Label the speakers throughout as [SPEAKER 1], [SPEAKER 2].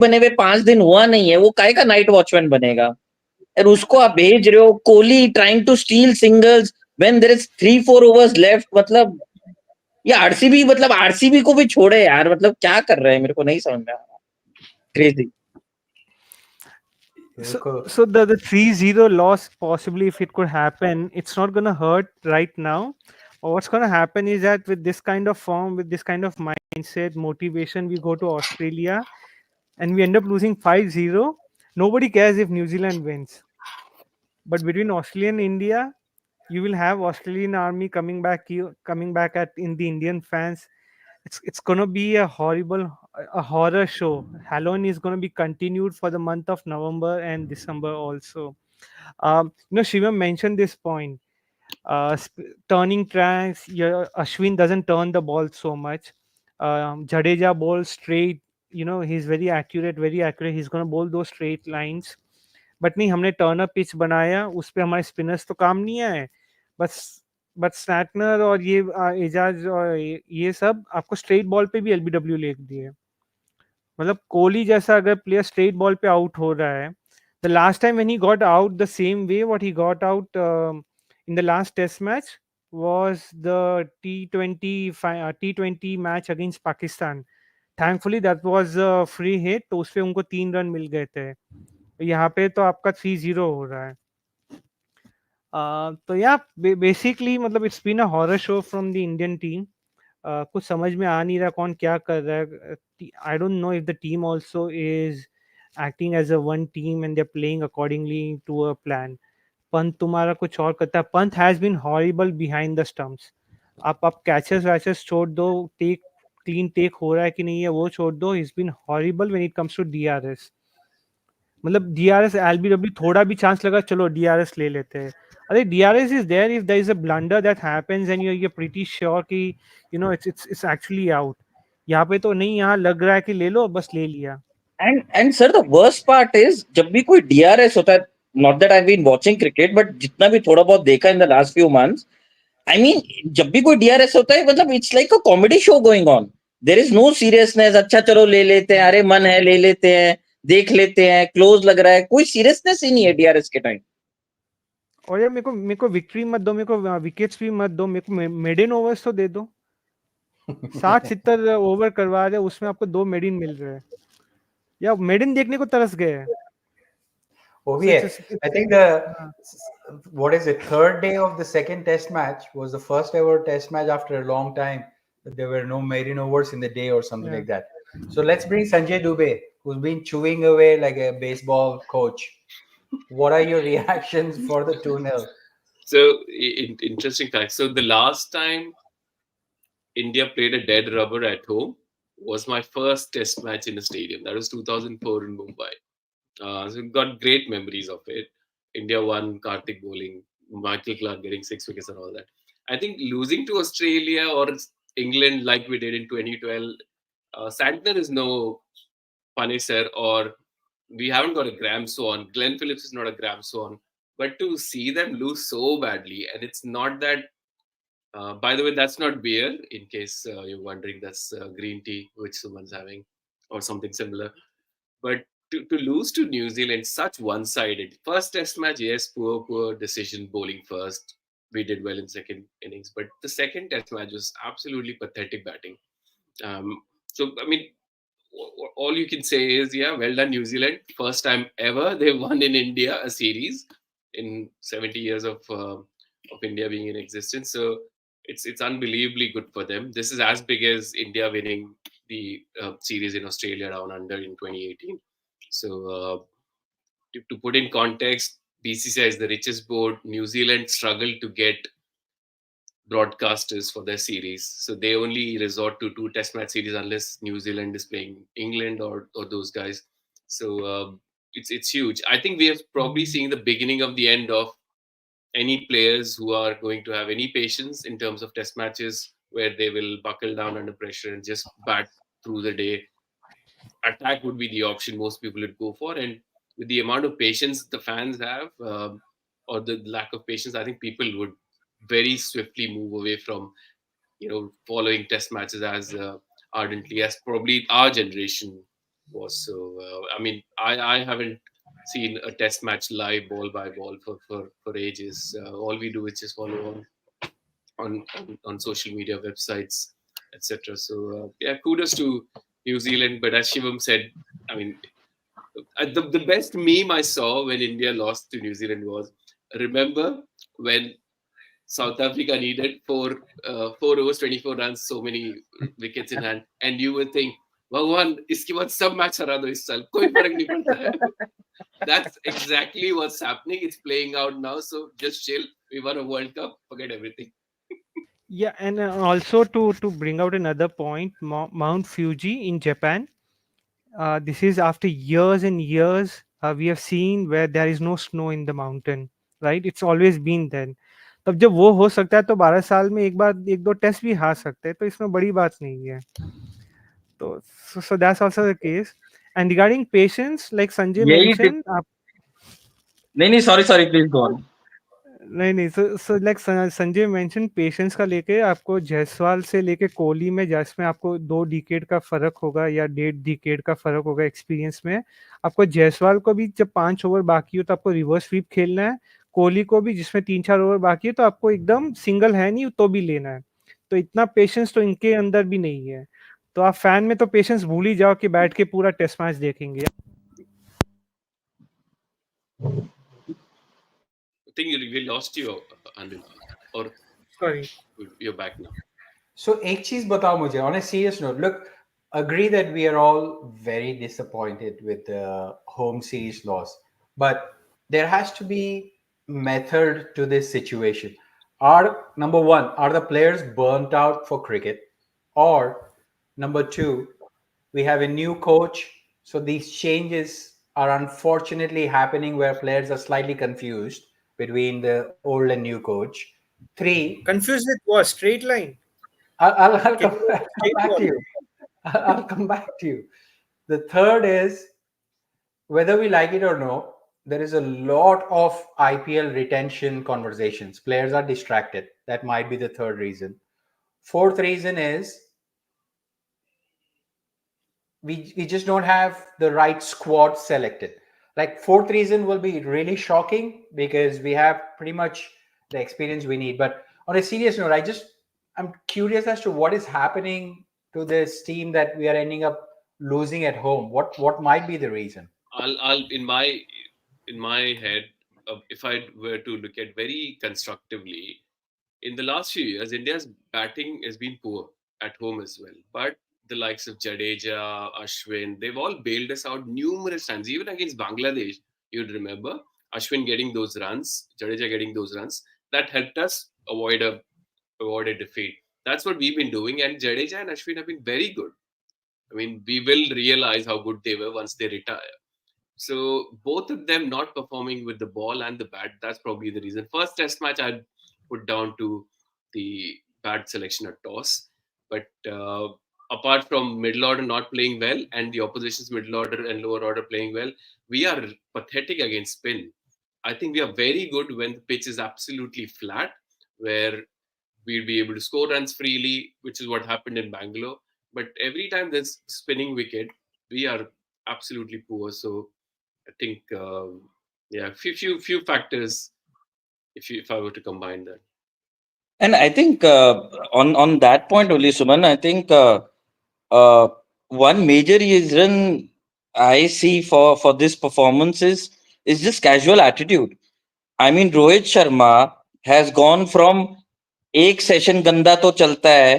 [SPEAKER 1] बने हुए 5 दिन हुआ नहीं है, वो काहे का नाइट वॉचमैन बनेगा? और उसको आप भेज रहे हो, Kohli trying to steal singles when there is 3-4 overs left, मतलब ये आरसीबी, मतलब आरसीबी को भी छोड़े यार, मतलब क्या कर रहे हैं, मेरे को नहीं समझ में आ रहा। Crazy.
[SPEAKER 2] So the 3-0 loss, possibly if it could happen, it's not gonna hurt right now. What's gonna happen is that with this kind of form, with this kind of mindset, motivation, we go to Australia and we end up losing 5-0. Nobody cares if New Zealand wins. But between Australia and India, you will have Australian army coming back, coming back at in the Indian fans. It's gonna be a horror show. Halloween is gonna be continued for the month of November and December also. Shivam mentioned this point. Turning tracks, Ashwin doesn't turn the ball so much. Jadeja bowls straight. He's very accurate, very accurate. He's gonna bowl those straight lines. But नहीं, हमने turn up pitch बनाया, उस पे हमारे spinners तो काम नहीं आए, बस बट स्टैटनर और ये एजाज और ये सब आपको स्ट्रेट बॉल पे भी एलबीडब्ल्यू लिख दिए। मतलब कोहली जैसा अगर प्लेयर स्ट्रेट बॉल पे आउट हो रहा है, the last time when he got out the same way what he got out in the last test match was the T20 match against Pakistan. Thankfully that was a free hit, तो उसपे उनको 3 run मिल गए थे। यहाँ पे तो आपका 3-0 हो रहा है। तो या बेसिकली मतलब it's been a horror show from the Indian team. कुछ समझ में आ नहीं रहा कौन क्या कर रहा है। I don't know if the team also is acting as a one team and they are playing accordingly to a plan. Pant तुम्हारा कुछ और करता है। Pant has been horrible behind the stumps. आप कैचेस वैचेस छोड़ दो, टेक क्लीन टेक हो रहा है कि नहीं है वो छोड़ दो, is been horrible when it comes to DRS. मतलब डीआरएस एलबीडब्ल्यू थोड़ा भी चांस लगा, चलो डीआरएस ले लेते हैं। अरे DRS is there if there is a blunder that happens and you are pretty sure कि इट्स एक्चुअली आउट। यहाँ पे तो नहीं, यहाँ लग रहा है कि ले लो, बस ले लिया।
[SPEAKER 1] And sir the worst part is, जब भी कोई डीआरएस होता है, not that I been watching cricket, but जितना भी थोड़ा बहुत देखा in the last few months, I mean जब भी कोई डीआरएस होता है, मतलब it's like a comedy show going on. There is no seriousness. अच्छा चलो ले लेते हैं, अरे मन है ले लेते हैं, देख लेते हैं, क्लोज लग रहा है, कोई सीरियसनेस ही नहीं है डीआरएस के टाइम।
[SPEAKER 2] और यार मेरे को विक्ट्री मत दो, मेरे को विकेट्स भी मत दो, मेरे को मेडन ओवर्स तो दे दो। 60-70 ओवर करवा रहे, उसमें आपको 2 मेडन मिल रहे हैं, या मेडन देखने को तरस गए हैं।
[SPEAKER 3] Oh
[SPEAKER 2] So
[SPEAKER 3] yeah, I think what is it, third day of the second test match was the first ever test match after a long time that there were no maiden overs in the day or something like that. So let's bring Sanjay Dubey, who's been chewing away like a baseball coach. What are your reactions for the 2-0?
[SPEAKER 4] So interesting fact. So the last time India played a dead rubber at home was my first test match in a stadium. That was 2004 in Mumbai. So got great memories of it. India won, Karthik bowling, Michael Clark getting 6 wickets and all that. I think losing to Australia or England like we did in 2012, Santner is no punisher, or we haven't got a Graham Swan. Glenn Phillips is not a Graham Swan. But to see them lose so badly, and it's not that. By the way, that's not beer. In case you're wondering, that's green tea which someone's having, or something similar. But to lose to New Zealand, such one-sided. First Test match, yes, poor decision bowling first. We did well in second innings, but the second Test match was absolutely pathetic batting. So I mean, all you can say is, yeah, well done, New Zealand. First time ever they won in India a series in 70 years of India being in existence. So it's unbelievably good for them. This is as big as India winning the series in Australia down under in 2018. So to put in context, BCCI is the richest board. New Zealand struggled to get broadcasters for their series, so they only resort to 2 test match series unless New Zealand is playing England or those guys. So it's huge. I think we are probably seeing the beginning of the end of any players who are going to have any patience in terms of test matches, where they will buckle down under pressure and just bat through the day. Attack would be the option most people would go for, and with the amount of patience the fans have, or the lack of patience, I think people would very swiftly move away from following test matches as ardently as probably our generation was so. I mean, I haven't seen a test match live ball by ball for ages. All we do is just follow on social media websites, etc. So yeah, kudos to New Zealand. But as Shivam said, I mean, the best meme I saw when India lost to New Zealand was, remember when South Africa needed 4 overs, 24 runs, so many wickets in hand, and you would think, भगवान इसके बाद सब match हरा दो इस साल कोई फर्क नहीं पड़ता है. That's exactly what's happening. It's playing out now. So just chill. We won a World Cup. Forget everything.
[SPEAKER 2] Yeah, and also to bring out another point, Mount Fuji in Japan. This is after years and years we have seen where there is no snow in the mountain, right? It's always been then. तब जब वो हो सकता है तो 12 साल में एक बार एक दो टेस्ट भी हार सकते हैं, तो इसमें बड़ी बात नहीं है. तो so that's also the case. And regarding patience, like Sanjay
[SPEAKER 1] यही टिप
[SPEAKER 2] mentioned,
[SPEAKER 1] नहीं, सॉरी प्लीज गो ऑन.
[SPEAKER 2] नहीं so like Sanjay mention patience का लेके आपको जायसवाल से लेके कोहली में जिसमें आपको 2 डिकेड का फर्क होगा या 1.5 डिकेड का फर्क होगा एक्सपीरियंस में. आपको जायसवाल को भी जब 5 ओवर बाकी हो तो आपको रिवर्स स्वीप खेलना है. कोहली को भी जिसमें 3-4 ओवर बाकी है तो आपको एकदम सिंगल है नहीं तो भी लेना है. तो इतना पेशेंस तो इनके अंदर भी नहीं है. तो आप फैन में तो पेशेंस भूल ही जाओ कि बैठ के पूरा टेस्ट मैच देखेंगे.
[SPEAKER 4] I think we lost you, Anil. Or
[SPEAKER 2] Sorry.
[SPEAKER 4] you're back now.
[SPEAKER 3] So, एक चीज बताओ मुझे, on a serious note, look, agree that we are all very disappointed with the home series loss, but there has to be method to this situation. Are, number one, are the players burnt out for cricket? Or number two, we have a new coach, so these changes are unfortunately happening where players are slightly confused between the old and new coach. Three,
[SPEAKER 2] Confused with what? Straight line?
[SPEAKER 3] I'll
[SPEAKER 2] Can
[SPEAKER 3] come,
[SPEAKER 2] you
[SPEAKER 3] come back to you. I'll come back to you. The third is, whether we like it or no, there is a lot of IPL retention conversations. Players are distracted. That might be the third reason. Fourth reason is we just don't have the right squad selected. Like, fourth reason will be really shocking because we have pretty much the experience we need. But on a serious note, I'm curious as to what is happening to this team that we are ending up losing at home. What might be the reason?
[SPEAKER 4] I'll in my head, if I were to look at very constructively, in the last few years, India's batting has been poor at home as well. But the likes of Jadeja, Ashwin, they've all bailed us out numerous times. Even against Bangladesh, you'd remember Ashwin getting those runs, Jadeja getting those runs. That helped us avoid a defeat. That's what we've been doing, and Jadeja and Ashwin have been very good. I mean, we will realize how good they were once they retire. So both of them not performing with the ball and the bat, that's probably the reason. First test match I'd put down to the bat selection at toss. But apart from middle order not playing well and the opposition's middle order and lower order playing well, we are pathetic against spin. I think we are very good when the pitch is absolutely flat, where we'll be able to score runs freely, which is what happened in Bangalore. But every time there's spinning wicket, we are absolutely poor. So I think, yeah, few factors. If I were to combine that,
[SPEAKER 1] And I think on that point only, Suman, I think one major reason I see for this performance is just casual attitude. I mean, Rohit Sharma has gone from एक session गंदा तो चलता है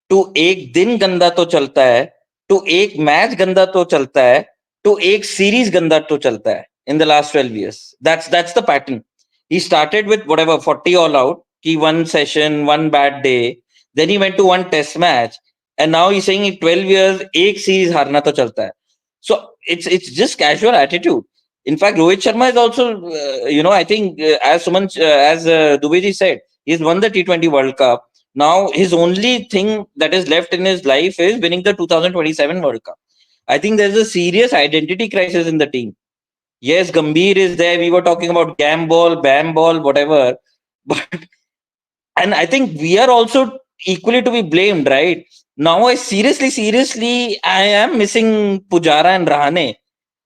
[SPEAKER 1] to एक दिन गंदा तो चलता है टू एक मैच गंदा तो चलता है टू एक सीरीज गंदा तो चलता है in the last 12 years. That's the pattern. He started with whatever 40 all out, ki one session, one bad day. Then he went to one test match, and now he's saying in 12 years, एक series हारना तो चलता है. So it's just casual attitude. In fact, Rohit Sharma is also, I think as Suman, as Dubeji said, he's won the T20 World Cup. Now his only thing that is left in his life is winning the 2027 World Cup. I think there's a serious identity crisis in the team. Yes, Gambhir is there. We were talking about Gam ball, Bam ball, whatever. But and I think we are also equally to be blamed, right? Now I seriously, I am missing Pujara and Rahane.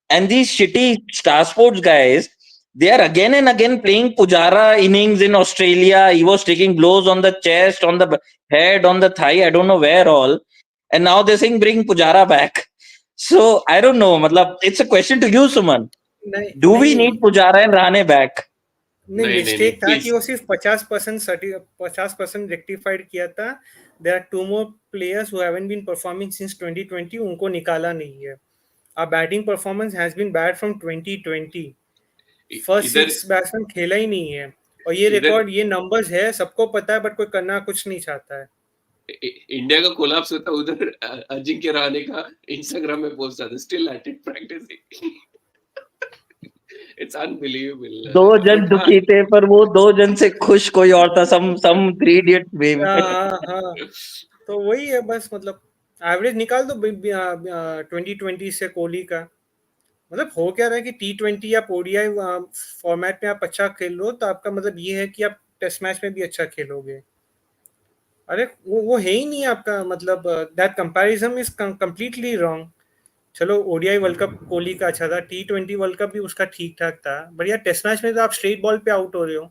[SPEAKER 1] And these shitty Star Sports guys, they are again and again playing Pujara innings in Australia. He was taking blows on the chest, on the head, on the thigh, I don't know where all. And now they're saying bring Pujara back. So I don't know. Matlab, it's a question to you, Suman.
[SPEAKER 2] नहीं
[SPEAKER 1] Do we
[SPEAKER 2] नहीं
[SPEAKER 1] need Pujara and Rahane back?
[SPEAKER 2] नहीं
[SPEAKER 4] नहीं,
[SPEAKER 2] mistake था कि
[SPEAKER 4] please.
[SPEAKER 2] वो सिर्फ 50% rectified किया था. There are two more players who haven't been performing since 2020, उनको निकाला नहीं है. our batting performance has been bad from 2020. First
[SPEAKER 4] इधर
[SPEAKER 2] 6 बैट्समैन खेला ही नहीं है. और ये
[SPEAKER 4] इधर
[SPEAKER 2] रिकॉर्ड, ये नंबर्स है, सबको पता है, बट कोई करना कुछ नहीं चाहता है.
[SPEAKER 4] इंडिया का कोलैप्स होता उधर अजिंक्य रहाणे का इंस्टाग्राम में पोस्ट आता still at it practicing. It's unbelievable.
[SPEAKER 1] 2 जन दुखी थे पर वो 2 जन से खुश कोई और था. some 3 idiot meme.
[SPEAKER 2] हाँ. तो वही है बस. मतलब एवरेज निकाल दो 2020 से कोहली का. मतलब हो क्या रहा है कि T20 या ओडीआई फॉर्मेट में आप अच्छा खेल लो तो आपका मतलब ये है कि आप टेस्ट मैच में भी अच्छा खेलोगे. अरे वो है ही नहीं आपका. मतलब that comparison is completely wrong. चलो ओडीआई वर्ल्ड कप कोहली का अच्छा था, T20 वर्ल्ड कप भी उसका ठीक ठाक था, बट यार टेस्ट मैच में तो आप स्ट्रेट बॉल पे आउट हो रहे हो.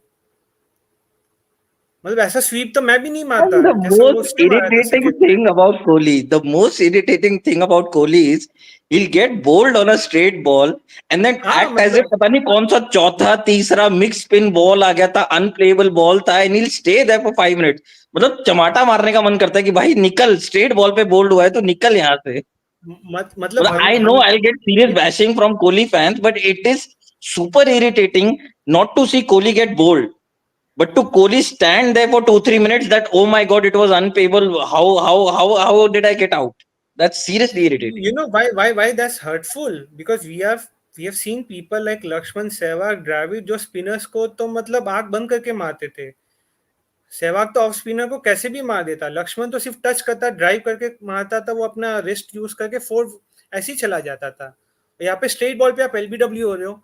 [SPEAKER 2] मतलब ऐसा स्वीप तो मैं भी नहीं मारता
[SPEAKER 1] And the
[SPEAKER 2] जैसे वो
[SPEAKER 1] most
[SPEAKER 2] उसने मारा था
[SPEAKER 1] irritating
[SPEAKER 2] सीरीज में.
[SPEAKER 1] thing about Kohli is he'll get bowled on a straight ball and then
[SPEAKER 2] हाँ
[SPEAKER 1] act as if
[SPEAKER 2] मतलब
[SPEAKER 1] पता नहीं कौन सा चौथा तीसरा मिक्स स्पिन बॉल आ गया था, अनप्लेएबल बॉल था, and he'll stay there for 5 minutes. मतलब चमाटा मारने का मन करता है कि भाई निकल, स्ट्रेट बॉल पे बोल्ड हुआ है तो निकल यहाँ से.
[SPEAKER 2] मतलब
[SPEAKER 1] Well, I know I'll get serious bashing from Kohli fans, but it is super irritating not to see Kohli get bowled. But to Kohli stand there for 2-3 minutes, that oh my god, it was unpayable. How did I get out? That's seriously irritating.
[SPEAKER 2] you know why that's hurtful, because we have seen people like Lakshman, Sehwag, Dravid जो spinners को तो मतलब आंख बंद करके मारते थे. सहवाग तो ऑफ स्पिनर को कैसे भी मार देता. लक्ष्मण तो सिर्फ टच करता, ड्राइव करके मारता था, वो अपना रिस्ट यूज करके फोर ऐसे ही चला जाता था. यहाँ पे स्ट्रेट बॉल पे आप एलबीडब्ल्यू हो रहे हो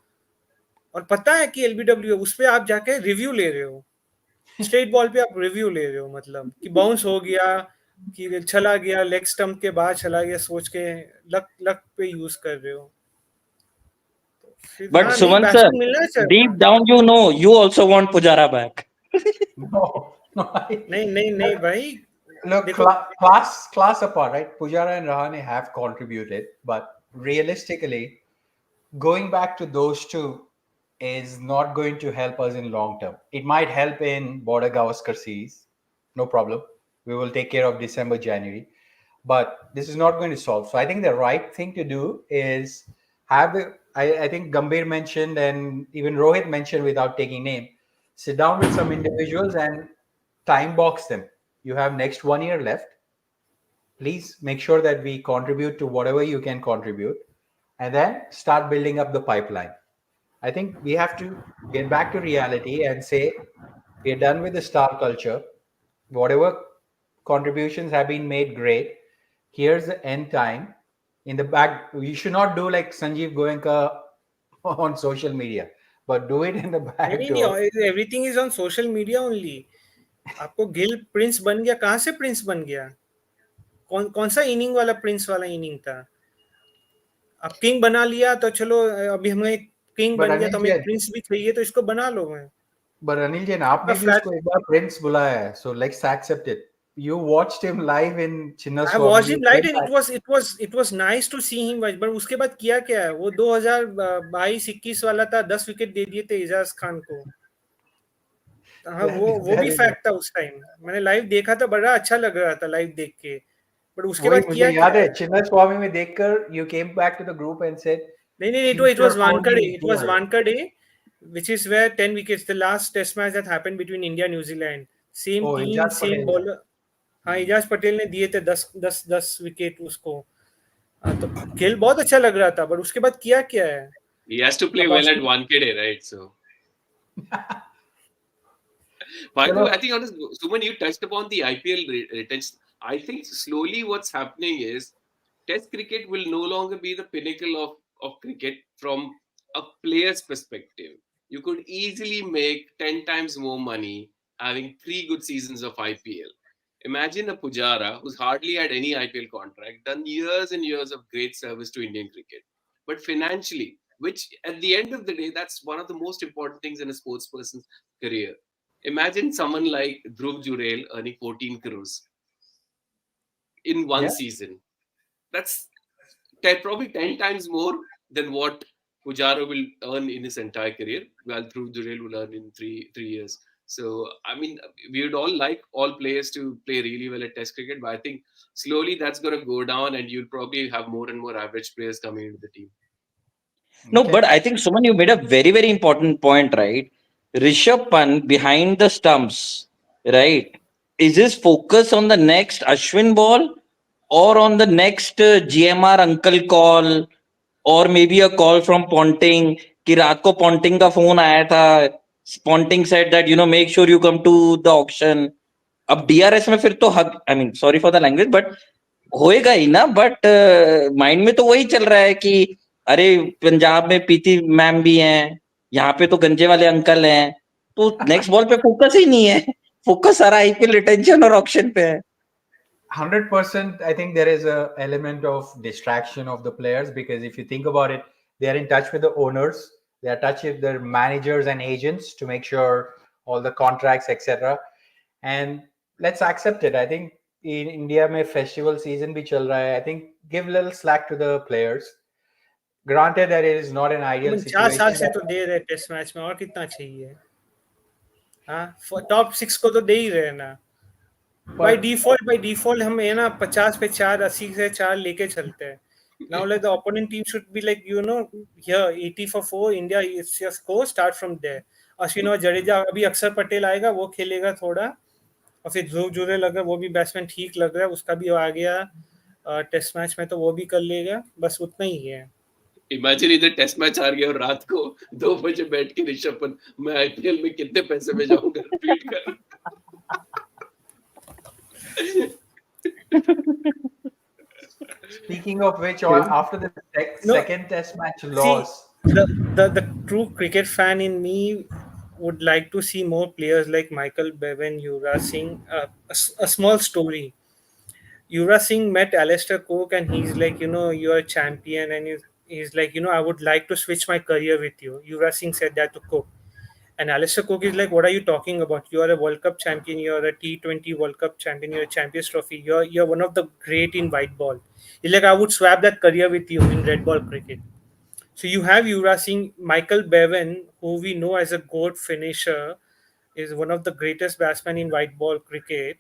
[SPEAKER 2] और पता है कि एलबीडब्ल्यू, उस पे आप जाके रिव्यू ले रहे हो. स्ट्रेट बॉल पे आप रिव्यू ले रहे हो, मतलब कि बाउंस हो गया, कि चला गया, लेग स्टंप के बाद चला गया, सोच के लक लक पे यूज कर रहे हो. फिर
[SPEAKER 1] But
[SPEAKER 2] हाँ नहीं,
[SPEAKER 1] Suman sir,
[SPEAKER 2] बैट्समैन मिलना चाहिए.
[SPEAKER 1] deep down, you know, you also want Pujara back.
[SPEAKER 3] No,
[SPEAKER 2] नहीं नहीं नहीं भाई.
[SPEAKER 3] look,
[SPEAKER 2] देखो
[SPEAKER 3] class apart, right? Pujara and Rahane have contributed, but realistically, going back to those two is not going to help us in long term. It might help in Border Gavaskar series, no problem. We will take care of December, January, but this is not going to solve. So I think the right thing to do is have I think Gambhir mentioned and even Rohit mentioned without taking name. Sit down with some individuals and time box them. You have next 1 year left. Please make sure that we contribute to whatever you can contribute and then start building up the pipeline. I think we have to get back to reality and say we're done with the star culture. Whatever contributions have been made, great. Here's the end time. In the back, you should not do like Sanjeev Goenka on social media, but do it in the
[SPEAKER 2] नहीं
[SPEAKER 3] back
[SPEAKER 2] नहीं
[SPEAKER 3] door.
[SPEAKER 2] नहीं, everything is on social media only. आपको Gill Prince बन गया, कहाँ से Prince बन गया? कौन कौन सा इनिंग वाला प्रिंस वाला इनिंग था? अब किंग बना लिया तो चलो, अभी हमें किंग
[SPEAKER 3] But
[SPEAKER 2] बन गया तो
[SPEAKER 3] Anil
[SPEAKER 2] हमें
[SPEAKER 3] Jain,
[SPEAKER 2] प्रिंस भी चाहिए, तो इसको बना लो. मैं
[SPEAKER 3] but Anil Jain,
[SPEAKER 2] आपका
[SPEAKER 3] आपने भी
[SPEAKER 2] फ्लैट.
[SPEAKER 3] उसको एक बार Prince बुलाया है, so let's accept it. You watched him live in
[SPEAKER 2] I watched
[SPEAKER 3] Chinnaswamy.
[SPEAKER 2] him
[SPEAKER 3] You
[SPEAKER 2] live
[SPEAKER 3] came
[SPEAKER 2] and
[SPEAKER 3] back.
[SPEAKER 2] it was nice to see him, but उसके बाद किया क्या है? वो 2022-21 वाला था, 10 विकेट दे दिए थे एजाज खान को. हाँ, वो
[SPEAKER 3] That
[SPEAKER 2] भी
[SPEAKER 3] is
[SPEAKER 2] फैक्ट था उस टाइम. मैंने लाइव देखा था, बड़ा अच्छा लग रहा था लाइव देख के, बट उसके
[SPEAKER 3] वही
[SPEAKER 2] बाद
[SPEAKER 3] मुझे
[SPEAKER 2] किया
[SPEAKER 3] याद
[SPEAKER 2] क्या
[SPEAKER 3] है
[SPEAKER 2] है?
[SPEAKER 3] चिन्नास्वामी में देखकर you came back to the group and said
[SPEAKER 2] नहीं नहीं, it
[SPEAKER 3] future
[SPEAKER 2] was
[SPEAKER 3] Kohli
[SPEAKER 2] Wankhede.
[SPEAKER 3] is
[SPEAKER 2] It was
[SPEAKER 3] here.
[SPEAKER 2] Wankhede, which is where 10 wickets, the last test match that happened between India and New Zealand. Same
[SPEAKER 3] Oh,
[SPEAKER 2] team,
[SPEAKER 3] Ijaz
[SPEAKER 2] same
[SPEAKER 3] Patel है.
[SPEAKER 2] bowler. हाँ, इजाज पटेल ने दिए थे 10 wicket उसको. हाँ, तो खेल बहुत अच्छा लग रहा था, बट उसके बाद किया क्या है?
[SPEAKER 4] He has to play
[SPEAKER 2] अब
[SPEAKER 4] well at
[SPEAKER 2] Australia.
[SPEAKER 4] Wankhede, right? So, by the
[SPEAKER 3] चलो
[SPEAKER 4] way, I think honest, Suman, you touched upon the IPL retention. I think slowly what's happening is Test cricket will no longer be the pinnacle of cricket from a player's perspective. You could easily make 10 times more money having 3 good seasons of IPL. Imagine a Pujara who's hardly had any IPL contract, done years and years of great service to Indian cricket, but financially, which at the end of the day, that's one of the most important things in a sports person's career. Imagine someone like Dhruv Jurel earning 14 crores in one
[SPEAKER 3] Yeah,
[SPEAKER 4] season. That's probably 10 times more than what Pujara will earn in his entire career, while Dhruv Jurel will earn in three years. So, I mean, we would all like all players to play really well at Test cricket, but I think slowly that's going to go down, and you'll probably have more and more average players coming into the team.
[SPEAKER 1] No, but
[SPEAKER 3] okay.
[SPEAKER 1] I think Suman, you made a very, very important point, right? Rishabh Pant behind the stumps, right? Is his focus on the next Ashwin ball or on the next GMR uncle call or maybe a call from Ponting कि रात को Ponting का phone आया था. Ponting said that make sure you come to the auction. अब DRS में फिर तो हक I mean sorry for the language but होएगा ही ना बट माइंड में तो वही चल रहा है कि अरे पंजाब में पीती मैम भी हैं यहाँ पे तो गंजे वाले अंकल हैं तो नेक्स्ट बॉल पे फोकस ही नहीं है फोकस सारा आईपीएल रिटेंशन और ऑक्शन पे है
[SPEAKER 3] 100%. I think there is a element of distraction of the players, because if you think about it, they are in touch with the owners, they are in touch with their managers and agents to make sure all the contracts, etc. And let's accept it. I think in India mein festival season bhi chal raha hai. I think give little slack to the players. Granted that it is not an ideal
[SPEAKER 2] 4 साल
[SPEAKER 3] situation,
[SPEAKER 2] से
[SPEAKER 3] but
[SPEAKER 2] तो दे रहे test match में, और कितना चाहिए? हाँ, top 6 को तो दे ही रहे ना. बाय डिफॉल्ट हम है ना 50 पे 4, 80 से 4 लेके चलते हैं. Now like the opponent team should be like here 80 for 4 India is your score, start from there. Ashwin और जडेजा, अभी अक्षर पटेल आएगा वो खेलेगा थोड़ा, और फिर ध्रुव जुरेल अगर वो भी बैट्समैन ठीक लग रहा है उसका भी आ गया टेस्ट मैच में तो वो भी कर लेगा, बस उतना ही है.
[SPEAKER 4] इमेजिन इधर टेस्ट मैच हार गया और रात को 2 बजे बैठ के ऋषभ पंत मैं आईपीएल में कितने पैसे में जाऊंगा रिपीट कर.
[SPEAKER 3] speaking of which, after the second test match loss,
[SPEAKER 2] The true cricket fan in me would like to see more players like Michael Bevan, Yuvraj Singh. A small story. Yuvraj Singh met Alistair Cook and he's like, you're a champion, and he's like, I would like to switch my career with you. Yuvraj Singh said that to Cook. And Alistair Cook is like, what are you talking about? You are a World Cup champion. You are a T20 World Cup champion. You're a Champions Trophy. You're one of the great in white ball. He's like, I would swap that career with you in red ball cricket. So you have Yuvraj Singh, Michael Bevan, who we know as a goat finisher, is one of the greatest batsmen in white ball cricket.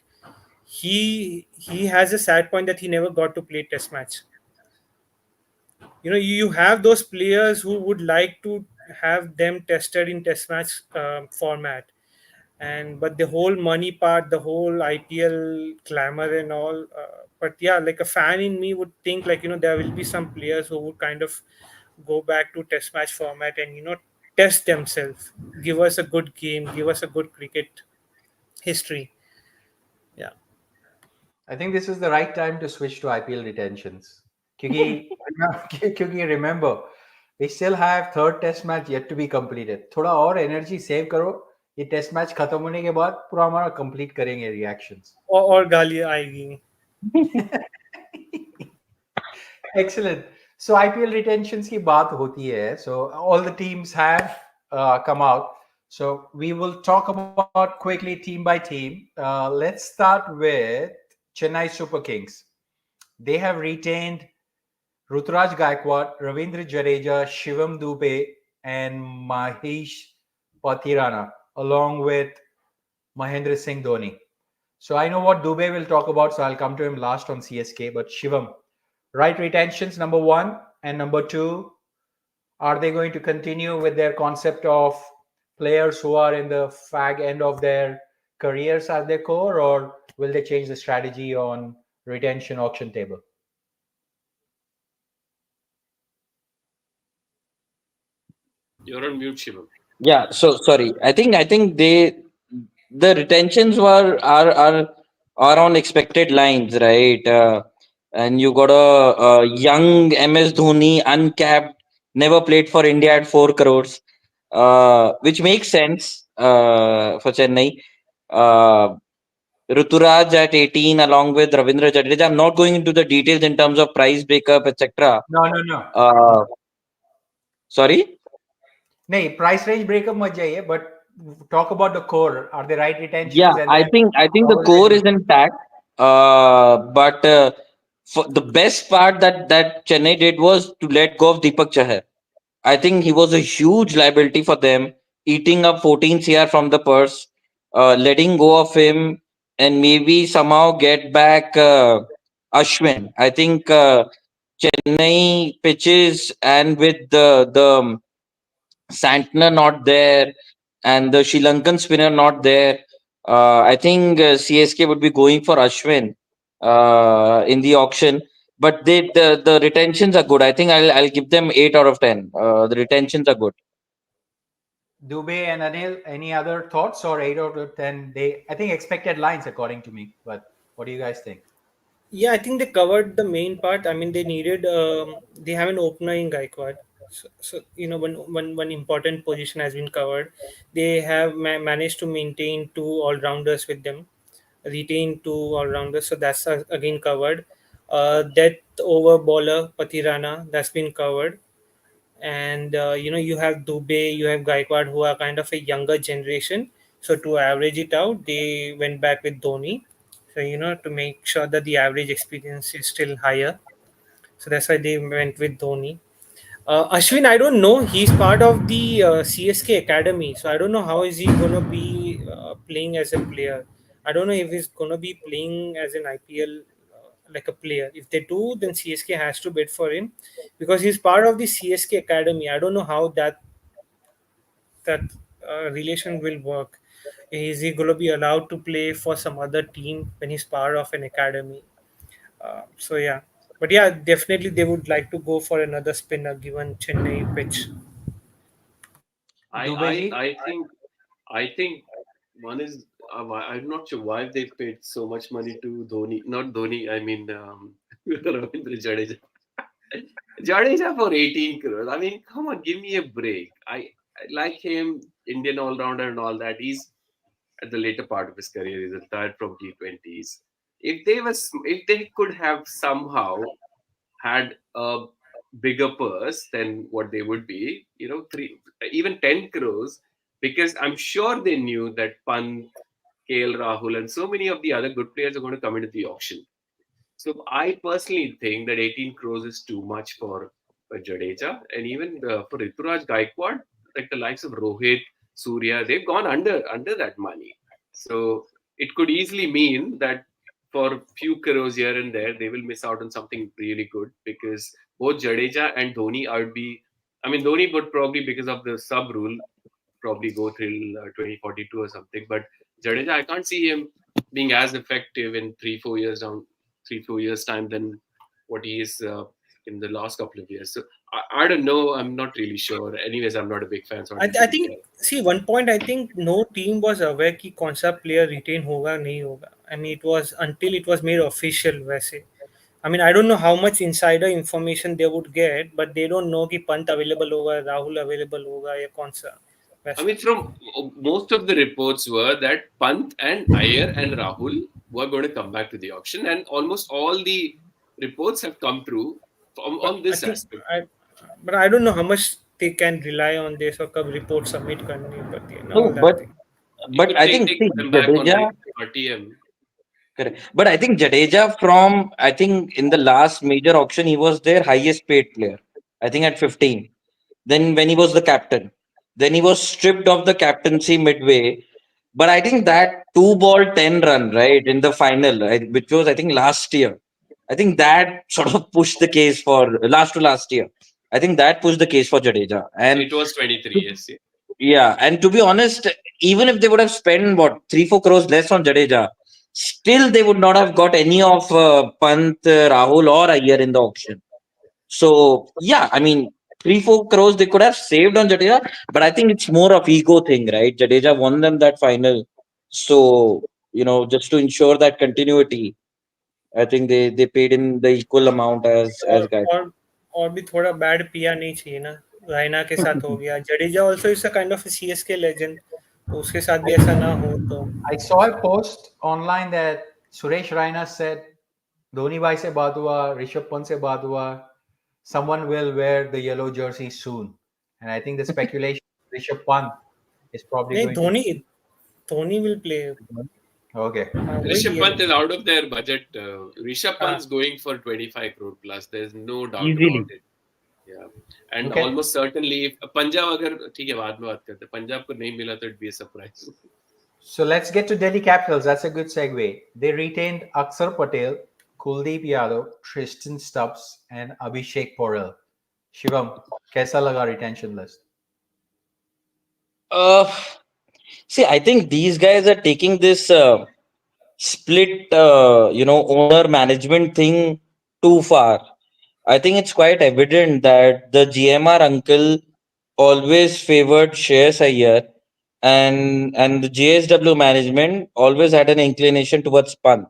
[SPEAKER 2] He has a sad point that he never got to play Test match. You have those players who would like to have them tested in Test match format, and but the whole money part, the whole IPL glamour and all. But yeah, like a fan in me would think like there will be some players who would kind of go back to Test match format and test themselves, give us a good game, give us a good cricket history. Yeah.
[SPEAKER 3] I think this is the right time to switch to IPL retentions. क्योंकि remember, we still have third test match yet to be completed. थोड़ा और energy save करो. ये test match खत्म होने के बाद पूरा हमारा कंप्लीट करेंगे रिएक्शंस
[SPEAKER 2] और गालियां आएगी.
[SPEAKER 3] Excellent. So IPL retentions की बात होती है. So all the teams have come out. So we will talk about quickly team by team. Let's start with Chennai Super Kings. They have retained Ruturaj Gaikwad, Ravindra Jadeja, Shivam Dube, and Mahesh Pathirana, along with Mahendra Singh Dhoni. So I know what Dube will talk about, so I'll come to him last on CSK. But Shivam, right retentions, number 1 and number 2, are they going to continue with their concept of players who are in the fag end of their careers as their core, or will they change the strategy on retention auction table?
[SPEAKER 4] You're on mute, Shivam.
[SPEAKER 1] Yeah, so sorry. I think the retentions are on expected lines, right? And you got a young MS Dhoni, uncapped, never played for India at 4 crores, which makes sense for Chennai. Uh, Ruturaj at 18 along with Ravindra Jadeja. I'm not going into the details in terms of price breakup, etc.
[SPEAKER 3] No.
[SPEAKER 1] Uh, sorry?
[SPEAKER 3] नहीं, price range breakup मत जाइए, but talk about the core. Are the right
[SPEAKER 1] Yeah,
[SPEAKER 3] retentions, and
[SPEAKER 1] I
[SPEAKER 3] then
[SPEAKER 1] think
[SPEAKER 3] how
[SPEAKER 1] the
[SPEAKER 3] will they
[SPEAKER 1] core
[SPEAKER 3] do?
[SPEAKER 1] is intact. But for the best part that Chennai did was to let go of Deepak Chahar. I think he was a huge liability for them, eating up 14 CR from the purse, letting go of him, and maybe somehow get back Ashwin. I think Chennai pitches and with the Santner not there and the Sri Lankan spinner not there, I think CSK would be going for Ashwin in the auction. But the retentions are good. I think I'll give them 8 out of 10. The retentions are good.
[SPEAKER 3] Dubey and Anil, any other thoughts, or 8 out of 10? I think expected lines according to me. But what do you guys think?
[SPEAKER 2] Yeah, I think they covered the main part. I mean, they needed they have an opener in Gaikwad, so you know one important position has been covered. They have managed to maintain two all rounders with them, retain two all rounders, so that's again covered. Death over bowler Patirana, that's been covered, and you have Dubey, you have Gaikwad, who are kind of a younger generation. So to average it out, they went back with Dhoni. So to make sure that the average experience is still higher. So that's why they went with Dhoni. Ashwin, I don't know. He's part of the CSK academy, so I don't know how is he gonna be playing as a player. I don't know if he's gonna be playing as an IPL like a player. If they do, then CSK has to bid for him because he's part of the CSK academy. I don't know how that relation will work. Is he gonna be allowed to play for some other team when he's part of an academy? So yeah, but yeah, definitely they would like to go for another spinner given Chennai pitch.
[SPEAKER 4] I
[SPEAKER 3] Dubey
[SPEAKER 4] I
[SPEAKER 3] ji?
[SPEAKER 4] I think I think one is I'm not sure why they paid so much money to Dhoni. Not Dhoni. I mean Ravindra Jadeja. Jadeja for 18 crores. I mean, come on, give me a break. I like him, Indian all rounder and all that. He's at the later part of his career. He's retired from T20s. If they could have somehow had a bigger purse than what they would be, three, even 10 crores, because I'm sure they knew that Pant, KL Rahul, and so many of the other good players are going to come into the auction. So I personally think that 18 crores is too much for Jadeja, and even for Rituraj Gaikwad, like the likes of Rohit, Surya, they've gone under that money. So it could easily mean that for few crores here and there, they will miss out on something really good because both Jadeja and Dhoni I would be. I mean, Dhoni would probably because of the sub rule probably go till 2042 or something. But Jadeja, I can't see him being as effective in 3-4 years time than what he is in the last couple of years. So I don't know. I'm not really sure. Anyways, I'm not a big fan, so I don't
[SPEAKER 2] I
[SPEAKER 4] really
[SPEAKER 2] think
[SPEAKER 4] care.
[SPEAKER 2] see one point I think no team was aware कि कौन सा player retain होगा नहीं होगा. I mean it was until it was made official वैसे. I mean I don't know how much insider information they would get, but they don't know कि Pant available होगा, Rahul available होगा या कौन सा
[SPEAKER 4] I
[SPEAKER 2] वैसे.
[SPEAKER 4] mean, from most of the reports were that Pant and Iyer and Rahul were going to come back to the auction, and almost all the reports have come true
[SPEAKER 2] But
[SPEAKER 4] on
[SPEAKER 2] I
[SPEAKER 4] this
[SPEAKER 2] think
[SPEAKER 4] aspect.
[SPEAKER 2] I don't know how much they can rely on this or कब report submit करनी पड़ती है and
[SPEAKER 1] No,
[SPEAKER 2] all that thing.
[SPEAKER 4] It
[SPEAKER 1] but
[SPEAKER 4] could
[SPEAKER 1] I
[SPEAKER 4] take,
[SPEAKER 1] think
[SPEAKER 4] take
[SPEAKER 1] see
[SPEAKER 4] them back on
[SPEAKER 1] Jadeja.
[SPEAKER 4] RTM.
[SPEAKER 1] Correct. But I think Jadeja from I think in the last major auction he was their highest paid player. I think at 15. Then when he was the captain, then he was stripped of the captaincy midway. But I think that 2 ball 10 run right in the final, right, which was I think last year. I think that sort of pushed the case for last to last year. I think that pushed the case for Jadeja. And
[SPEAKER 4] It was 23, yes. Yeah.
[SPEAKER 1] yeah, and to be honest, even if they would have spent what 3-4 crores less on Jadeja, still they would not have got any of Pant, Rahul, or Iyer in the auction. So yeah, I mean 3-4 crores they could have saved on Jadeja, but I think it's more of ego thing, right? Jadeja won them that final, so just to ensure that continuity, I think they paid in the equal amount as
[SPEAKER 2] और
[SPEAKER 1] guys.
[SPEAKER 2] और और भी थोड़ा bad पिया नहीं चाहिए ना. रायना के साथ हो गया. Jadeja also is a kind of a CSK legend. उसके साथ भी ऐसा ना हो तो
[SPEAKER 3] I saw a post online that Suresh Raina said, Dhoni bhai se baat hua, Rishabh Pant se baat hua, someone will wear the yellow jersey soon. And I think the speculation Rishabh Pant is probably
[SPEAKER 2] नहीं,
[SPEAKER 3] going
[SPEAKER 2] Dhoni will play.
[SPEAKER 3] to. Okay.
[SPEAKER 2] वही
[SPEAKER 4] Rishabh
[SPEAKER 2] है.
[SPEAKER 4] Pant is out of their budget. Rishabh
[SPEAKER 2] हाँ.
[SPEAKER 4] Pant's going for 25 crore plus. There's no doubt
[SPEAKER 1] Easily.
[SPEAKER 4] about it. Yeah. And
[SPEAKER 3] Okay.
[SPEAKER 4] almost certainly, if Punjab अगर ठीक है बाद में बात करते हैं. Punjab को नहीं मिला तो it'd be a surprise.
[SPEAKER 3] So let's get to Delhi Capitals. That's a good segue. They retained Akshar Patel, Kuldeep Yadav, Tristan Stubbs, and Abhishek Porel. Shivam, kaisa laga retention list?
[SPEAKER 1] See, I think these guys are taking this split, owner management thing too far. I think it's quite evident that the GMR uncle always favored Shreyas Iyer, and the JSW management always had an inclination towards Pant.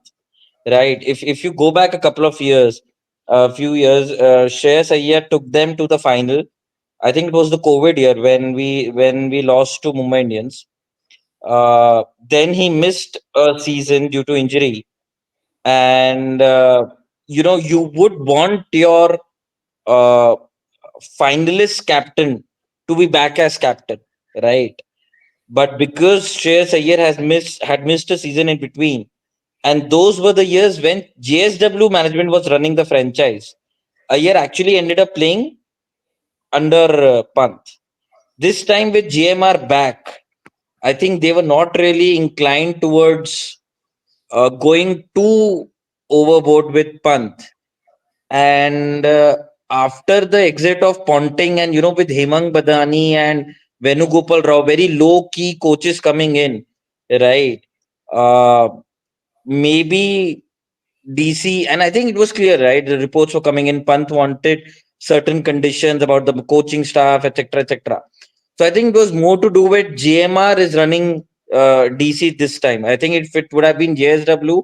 [SPEAKER 1] Right? If you go back a few years, Shreyas Iyer took them to the final. I think it was the COVID year when we lost to Mumbai Indians. Then he missed a season due to injury, and you would want your uh, finalist captain to be back as captain, right? But because Shreyas Iyer had missed a season in between, and those were the years when JSW management was running the franchise, Iyer actually ended up playing under Pant. This time with GMR back, I think they were not really inclined towards going too overboard with Pant. And after the exit of Ponting and, with Hemang Badani and Venugopal Rao, very low key coaches coming in, right? Uh, Maybe DC, and I think it was clear, right? The reports were coming in. Pant wanted certain conditions about the coaching staff, etc., etc. So I think it was more to do with GMR is running DC this time. I think if it would have been JSW,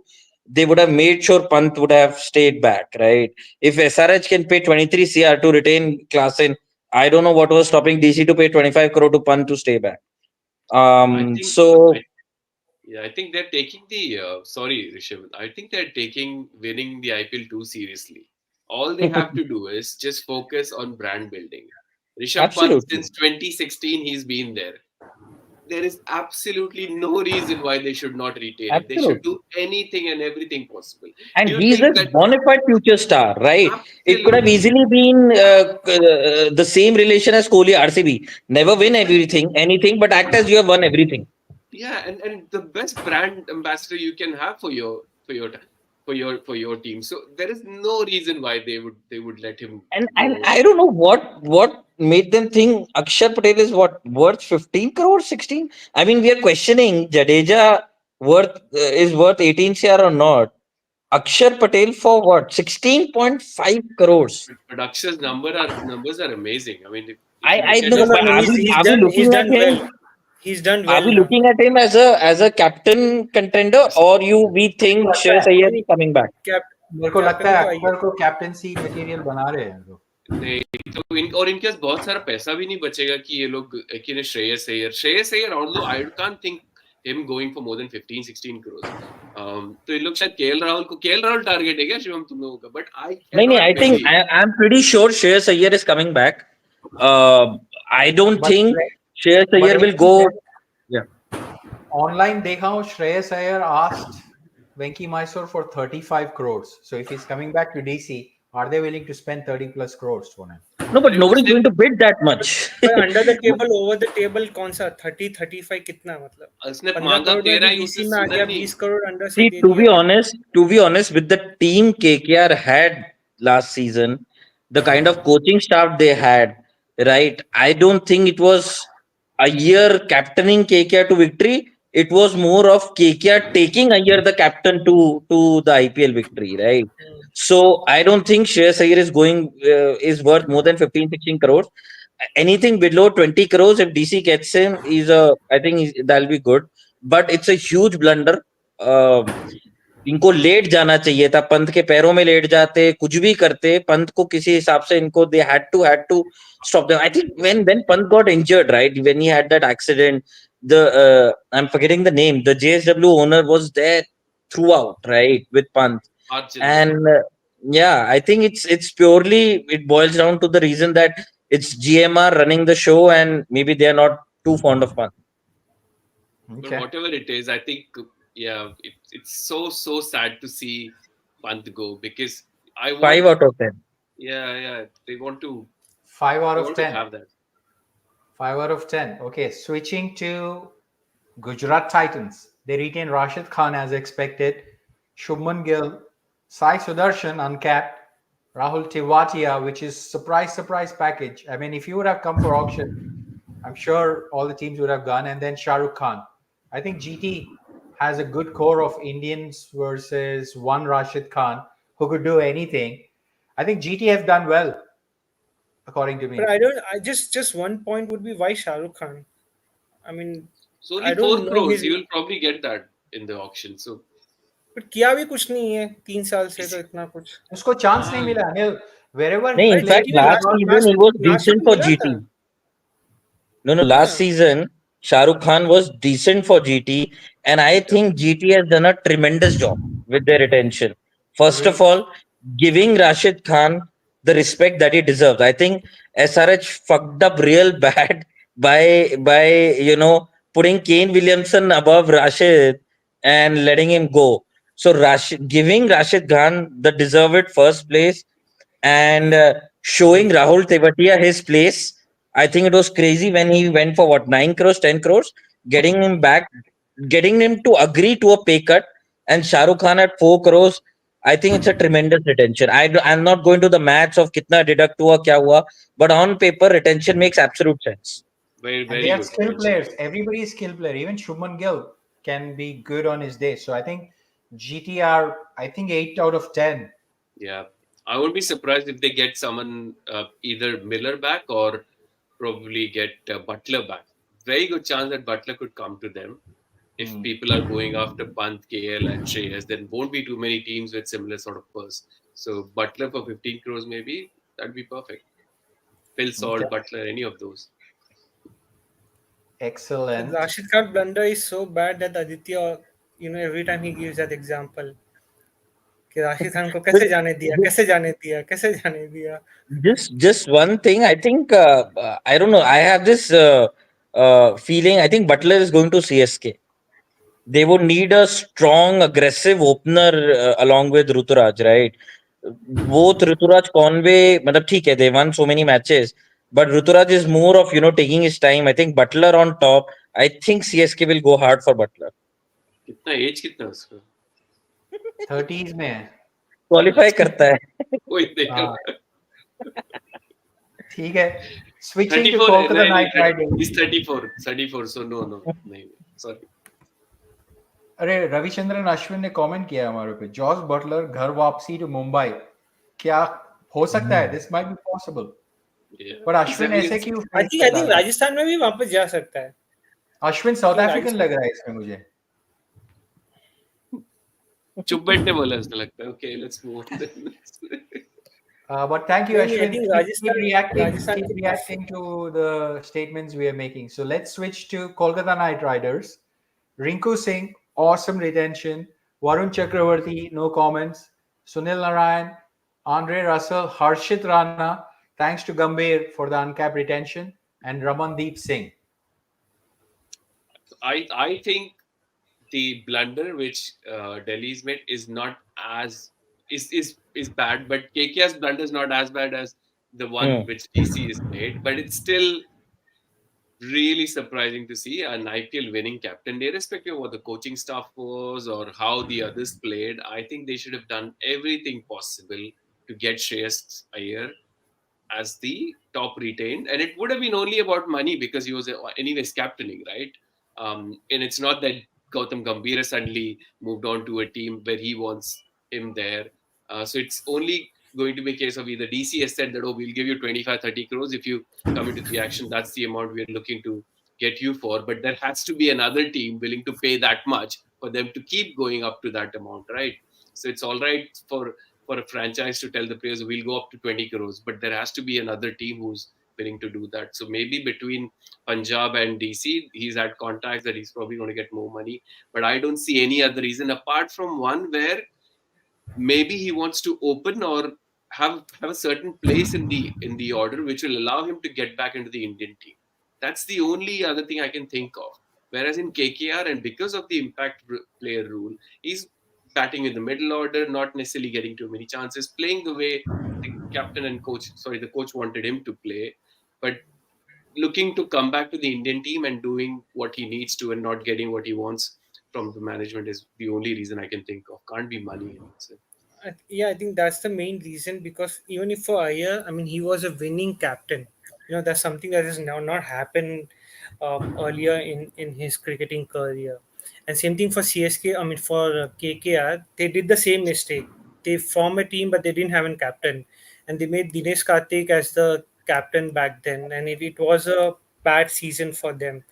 [SPEAKER 1] they would have made sure Pant would have stayed back, right? If SRH can pay 23 CR to retain Klassen, I don't know what was stopping DC to pay 25 crore to Pant to stay back.
[SPEAKER 4] I think.
[SPEAKER 1] So
[SPEAKER 4] Yeah, I think they're taking sorry, Rishabh. I think they're taking winning the IPL too seriously. All they have to do is just focus on brand building. Rishabh Pant,
[SPEAKER 1] absolutely,
[SPEAKER 4] since 2016, he's been there. There is absolutely no reason why they should not retain it. They should
[SPEAKER 1] absolutely.
[SPEAKER 4] do anything and everything possible.
[SPEAKER 1] And
[SPEAKER 4] Do you
[SPEAKER 1] he's
[SPEAKER 4] think
[SPEAKER 1] a
[SPEAKER 4] that
[SPEAKER 1] bona fide future star, right? It could have
[SPEAKER 4] absolutely?
[SPEAKER 1] easily been the same relation as Kohli RCB. Never win anything, but act as you have won everything.
[SPEAKER 4] Yeah, and the best brand ambassador you can have for your team. So there is no reason why they would let him
[SPEAKER 1] And
[SPEAKER 4] go.
[SPEAKER 1] I don't know what made them think Akshar Patel is what worth 15 crores, 16. I mean, we are questioning Jadeja is worth 18 CR or not. Akshar Patel for what 16.5 crores.
[SPEAKER 4] But Akshar's numbers are amazing. I mean, if you
[SPEAKER 1] I
[SPEAKER 4] look at
[SPEAKER 1] know,
[SPEAKER 2] No,
[SPEAKER 4] his
[SPEAKER 2] no,
[SPEAKER 1] but
[SPEAKER 2] no.
[SPEAKER 1] are
[SPEAKER 4] stats,
[SPEAKER 1] we
[SPEAKER 2] He's
[SPEAKER 1] are we
[SPEAKER 2] done. He's
[SPEAKER 1] looking at
[SPEAKER 2] done
[SPEAKER 1] him?
[SPEAKER 2] well. He's done
[SPEAKER 1] Are
[SPEAKER 2] well
[SPEAKER 1] we
[SPEAKER 2] now.
[SPEAKER 1] looking at him as a captain contender, or we think
[SPEAKER 3] लगता
[SPEAKER 1] Shreyas
[SPEAKER 3] है
[SPEAKER 1] Iyer is coming back?
[SPEAKER 3] मेरे को लगता
[SPEAKER 2] captain
[SPEAKER 3] है
[SPEAKER 2] तो
[SPEAKER 3] अकबर को captaincy material बना रहे हैं लोग
[SPEAKER 4] नहीं तो इनके पास बहुत सारा पैसा भी नहीं बचेगा कि ये लोग कि Shreyas Iyer although I can't think him going for more than 15-16 crores. तो ये लोग शायद केएल राहुल टारगेट है क्या शिवम तुम लोगों का? But I
[SPEAKER 1] No,
[SPEAKER 4] cannot
[SPEAKER 1] I think
[SPEAKER 4] believe.
[SPEAKER 1] I'm pretty sure Shreyas Iyer is coming back. I don't
[SPEAKER 3] But
[SPEAKER 1] think Shreyas
[SPEAKER 3] but
[SPEAKER 1] Iyer will
[SPEAKER 3] एक
[SPEAKER 1] go.
[SPEAKER 3] चीज है,
[SPEAKER 1] Yeah.
[SPEAKER 3] online देखा हूँ Shreyas Iyer asked Venki Mysore for 35 crores. So if he's coming back to DC, are they willing to spend 30 plus crores for him?
[SPEAKER 1] No, but
[SPEAKER 4] अरे
[SPEAKER 1] nobody's
[SPEAKER 4] उसने
[SPEAKER 1] going to bid that much.
[SPEAKER 2] पर under the table over the table कौन सा 30-35 कितना मतलब
[SPEAKER 4] उसने
[SPEAKER 2] 15
[SPEAKER 4] मांगा
[SPEAKER 2] करोड़ में
[SPEAKER 4] 13
[SPEAKER 2] भी
[SPEAKER 4] ही
[SPEAKER 2] डीसी
[SPEAKER 4] उससे
[SPEAKER 2] में आ
[SPEAKER 4] सुंदर
[SPEAKER 2] गया
[SPEAKER 4] नहीं.
[SPEAKER 2] 20 करोड़ अंडर से
[SPEAKER 1] See,
[SPEAKER 2] दे
[SPEAKER 1] to be
[SPEAKER 2] दिया.
[SPEAKER 1] honest, with the team KKR had last season, the kind of coaching staff they had, right? I don't think it was a year captaining KKR to victory. It was more of KKR taking a year the captain to the IPL victory, right? So I don't think Shreyas Iyer is worth more than 15-16 crores. Anything below 20 crores, if DC gets him, I think that'll be good. But it's a huge blunder. इनको late जाना चाहिए था, पंत के पैरों में late जाते, कुछ भी करते, पंत को किसी हिसाब से इनको they had to stop them. I think when Pant got injured, right, when he had that accident, I'm forgetting the name. The JSW owner was there throughout, right, with Pant.
[SPEAKER 4] Arjun, yeah.
[SPEAKER 1] And yeah, I think it's purely it boils down to the reason that it's GMR running the show, and maybe they are not too fond of Pant.
[SPEAKER 4] But
[SPEAKER 3] Okay.
[SPEAKER 4] whatever it is, I think, yeah, it's so sad to see Pant go, because I
[SPEAKER 1] Five
[SPEAKER 4] want,
[SPEAKER 1] out of ten.
[SPEAKER 4] yeah,
[SPEAKER 3] Five out
[SPEAKER 4] they
[SPEAKER 3] of
[SPEAKER 4] want to
[SPEAKER 3] 10.
[SPEAKER 4] have that.
[SPEAKER 3] 5 out of 10. Okay, switching to Gujarat Titans. They retain Rashid Khan as expected. Shubman Gill, Sai Sudarshan uncapped. Rahul Tiwatia, which is surprise package. I mean, if you would have come for auction, I'm sure all the teams would have gone. And then Shah Rukh Khan. I think GT has a good core of Indians versus one Rashid Khan who could do anything. I think GT has done well, according to
[SPEAKER 2] But
[SPEAKER 3] me.
[SPEAKER 2] I don't. I just one point would be why Shah Rukh Khan. I mean,
[SPEAKER 4] So only
[SPEAKER 2] I
[SPEAKER 4] four
[SPEAKER 2] don't know
[SPEAKER 4] crores,
[SPEAKER 2] his.
[SPEAKER 4] you will probably get that in the auction. So
[SPEAKER 2] But किया भी कुछ नहीं है 3 साल से तो
[SPEAKER 4] it's,
[SPEAKER 2] इतना कुछ.
[SPEAKER 3] उसको चांस नहीं मिला Anil wherever
[SPEAKER 1] No,
[SPEAKER 3] he
[SPEAKER 1] in
[SPEAKER 2] अरे
[SPEAKER 1] fact,
[SPEAKER 3] played
[SPEAKER 2] GT में
[SPEAKER 3] he
[SPEAKER 1] last
[SPEAKER 3] got
[SPEAKER 1] season he was
[SPEAKER 2] last में
[SPEAKER 1] decent
[SPEAKER 2] तो
[SPEAKER 1] for
[SPEAKER 2] मिला था.
[SPEAKER 1] GT. No, last
[SPEAKER 2] हाँ.
[SPEAKER 1] season Shah Rukh Khan was decent for GT, and I
[SPEAKER 4] yeah.
[SPEAKER 1] think GT has done a tremendous job with their retention. First of
[SPEAKER 3] agreed.
[SPEAKER 1] all, giving Rashid Khan the respect that he deserves. I think SRH fucked up real bad by putting Kane Williamson above Rashid and letting him go. So giving Rashid Khan the deserved first place and showing Rahul Tevatia his place. I think it was crazy when he went for what 9 crores, 10 crores, getting him back, getting him to agree to a pay cut, and Shah Rukh Khan at 4 crores. I think it's a tremendous retention. I'm not going to the maths of kitna deduct hua, kya hua, but on paper, retention makes absolute sense.
[SPEAKER 4] Very,
[SPEAKER 3] And they
[SPEAKER 4] very
[SPEAKER 3] have
[SPEAKER 4] good
[SPEAKER 3] skill
[SPEAKER 4] retention.
[SPEAKER 3] players. Everybody is skill player. Even Shubman Gill can be good on his day. So I think GTR, I think 8 out of 10.
[SPEAKER 4] Yeah, I won't be surprised if they get someone, either Miller back or probably get Butler back. Very good chance that Butler could come to them. If
[SPEAKER 3] Hmm.
[SPEAKER 4] people are going after Pant, KL, and Shreyas, then won't be too many teams with similar sort of purse. So Butler for 15 crores, maybe that'd be perfect. Phil
[SPEAKER 3] Okay.
[SPEAKER 4] Salt, Butler, any of those.
[SPEAKER 3] Excellent.
[SPEAKER 2] Rashid Khan blunder is so bad that Aditya, every time he gives that example कि राशिद खान को
[SPEAKER 1] But
[SPEAKER 2] कैसे जाने दिया, कैसे जाने दिया, कैसे जाने दिया.
[SPEAKER 1] just one thing, I think I don't know. I have this feeling. I think Butler is going to CSK. They would need a strong, aggressive opener along with Ruturaj, right? Both Ruturaj Conway, मतलब ठीक है, they won so many matches, but Ruturaj is more of taking his time. I think Butler on top. I think CSK will go hard for Butler.
[SPEAKER 4] कितना as कितना है उसका?
[SPEAKER 3] 30s में है.
[SPEAKER 1] Qualify करता है.
[SPEAKER 4] कोई देख
[SPEAKER 3] हाँ,
[SPEAKER 4] रहा है.
[SPEAKER 3] ठीक है. Switching to
[SPEAKER 4] 34 है,
[SPEAKER 3] Kolkata
[SPEAKER 4] नहीं
[SPEAKER 3] Knight
[SPEAKER 4] नहीं,
[SPEAKER 3] Riders.
[SPEAKER 4] he's 34, so no, नहीं, sorry.
[SPEAKER 3] अरे रविचंद्रन अश्विन ने कमेंट किया हमारे पे. जॉस बटलर घर वापसी टू मुंबई. क्या हो सकता है? This might be possible.
[SPEAKER 4] Yeah,
[SPEAKER 3] पर
[SPEAKER 4] he's
[SPEAKER 3] अश्विन
[SPEAKER 4] having
[SPEAKER 3] ऐसे
[SPEAKER 4] a-
[SPEAKER 3] क्यों
[SPEAKER 2] आई
[SPEAKER 3] फेस
[SPEAKER 2] थिंक
[SPEAKER 3] कर रहा है?
[SPEAKER 2] राजस्थान में भी वापस जा सकता है.
[SPEAKER 3] Ashwin south
[SPEAKER 2] think
[SPEAKER 3] African
[SPEAKER 2] Rajasthan-
[SPEAKER 3] लग रहा है इसमें मुझे.
[SPEAKER 4] चुप बैठने बोला उसने लगता है. Okay, let's move on then.
[SPEAKER 3] But thank you,
[SPEAKER 2] नहीं, I
[SPEAKER 3] Ashwin.
[SPEAKER 2] think
[SPEAKER 3] Keep
[SPEAKER 2] Rajasthan
[SPEAKER 3] keep
[SPEAKER 2] के पास-
[SPEAKER 3] reacting to the statements we are making. So let's switch to Kolkata Knight Riders. Rinku Singh, awesome retention. Varun Chakravarti, no comments. Sunil Narayan, Andre Russell, Harshit Rana. Thanks to Gambhir for the uncapped retention. And Ramandeep Singh.
[SPEAKER 4] I think the blunder which Delhi's made is not as is bad, but KKR's blunder is not as bad as the one
[SPEAKER 1] Hmm.
[SPEAKER 4] which DC is made, but it's still really surprising to see an IPL winning captain, irrespective of what the coaching staff was or how the others played. I think they should have done everything possible to get Shreyas Iyer as the top retained, and it would have been only about money because he was anyways captaining, right? And it's not that Gautam Gambhir suddenly moved on to a team where he wants him there. So it's only going to be a case of either DC has said that, oh, we'll give you 25, 30 crores if you come into the action. That's the amount we're looking to get you for. But there has to be another team willing to pay that much for them to keep going up to that amount, right? So it's all right for a franchise to tell the players we'll go up to 20 crores, but there has to be another team who's willing to do that. So maybe between Punjab and DC, he's had contacts that he's probably going to get more money. But I don't see any other reason apart from one where maybe he wants to open or have a certain place in the order which will allow him to get back into the Indian team. That's the only other thing I can think of. Whereas in KKR, and because of the impact player rule, he's batting in the middle order, not necessarily getting too many chances, playing the way the captain and the coach wanted him to play, but looking to come back to the Indian team and doing what he needs to and not getting what he wants from the management is the only reason I can think of. Can't be money, I would say.
[SPEAKER 5] Yeah, I think that's the main reason, because even if for Iyer, I mean, he was a winning captain. That's something that has now not happened earlier in his cricketing career. And same thing for CSK. I mean, for KKR, they did the same mistake. They formed a team, but they didn't have a captain, and they made Dinesh Karthik as the captain back then, and it was a bad season for them.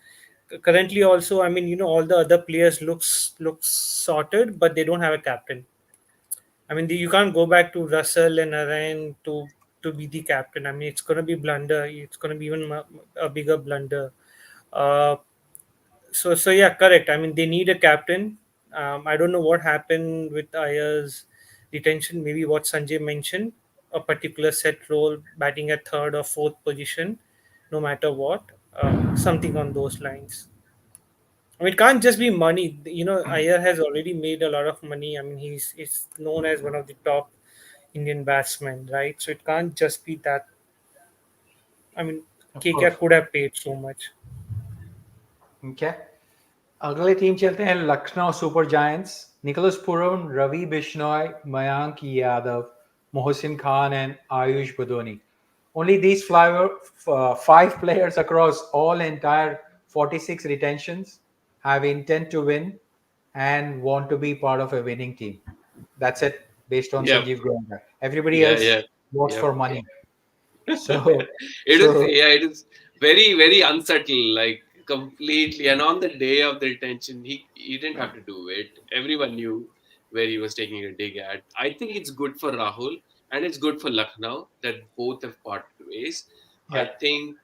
[SPEAKER 5] Currently, also, I mean, all the other players looks sorted, but they don't have a captain. I mean, you can't go back to Russell and Narayan to be the captain. I mean, it's going to be blunder. It's going to be even a bigger blunder. Uh, so yeah, correct. I mean, they need a captain. I don't know what happened with Ayer's detention. Maybe what Sanjay mentioned, a particular set role, batting at third or fourth position, no matter what. Something on those lines. I mean, it can't just be money. Iyer has already made a lot of money. I mean, he's known as one of the top Indian batsmen, right? So it can't just be that. I mean,
[SPEAKER 3] Of
[SPEAKER 5] KKR
[SPEAKER 3] course.
[SPEAKER 5] could have paid so much.
[SPEAKER 3] Okay. अगले team चलते हैं Lucknow Super Giants Nicholas Pooran Ravi Bishnoi Mayank Yadav Mohsin Khan and Ayush Badoni. Only these five players across all entire 46 retentions have intent to win and want to be part of a winning team. That's it, based on
[SPEAKER 4] Yeah,
[SPEAKER 3] Sanjeev Goenka. Everybody
[SPEAKER 4] yeah,
[SPEAKER 3] else
[SPEAKER 4] yeah,
[SPEAKER 3] votes
[SPEAKER 4] yeah.
[SPEAKER 3] for money. So,
[SPEAKER 4] It is very, very unsubtle, like completely. And on the day of the detention, he didn't have to do it. Everyone knew where he was taking a dig at. I think it's good for Rahul and it's good for Lucknow that both have parted ways. I
[SPEAKER 3] yeah.
[SPEAKER 4] think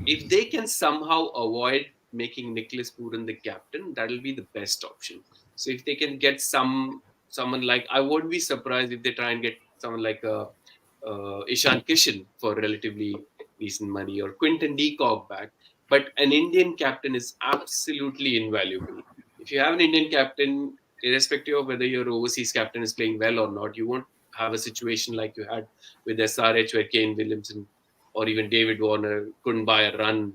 [SPEAKER 4] if they can somehow avoid making Nicholas Puran the captain, that'll be the best option. So if they can get someone like, I won't be surprised if they try and get someone like Ishan Kishan for relatively decent money, or Quinton de Kock back. But an Indian captain is absolutely invaluable. If you have an Indian captain, irrespective of whether your overseas captain is playing well or not, you won't have a situation like you had with SRH where Kane Williamson or even David Warner couldn't buy a run,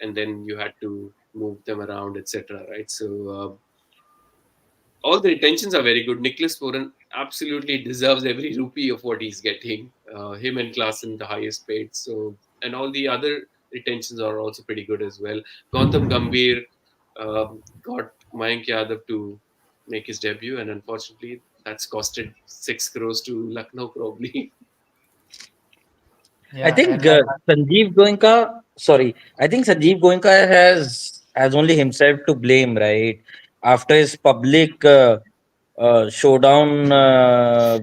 [SPEAKER 4] and then you had to move them around, etc. Right? So all the retentions are very good. Nicholas Puran absolutely deserves every rupee of what he's getting. Him and Klaasen the highest paid. So, and all the other retentions are also pretty good as well. Gautam Gambhir got Mayank Yadav to make his debut, and unfortunately, that's costed 6 crores to Lucknow probably.
[SPEAKER 1] I
[SPEAKER 3] Yeah.
[SPEAKER 1] think
[SPEAKER 3] And like,
[SPEAKER 1] Sanjeev Goenka. Sorry, I think Sanjeev Goenka has only himself to blame, right? After his public showdown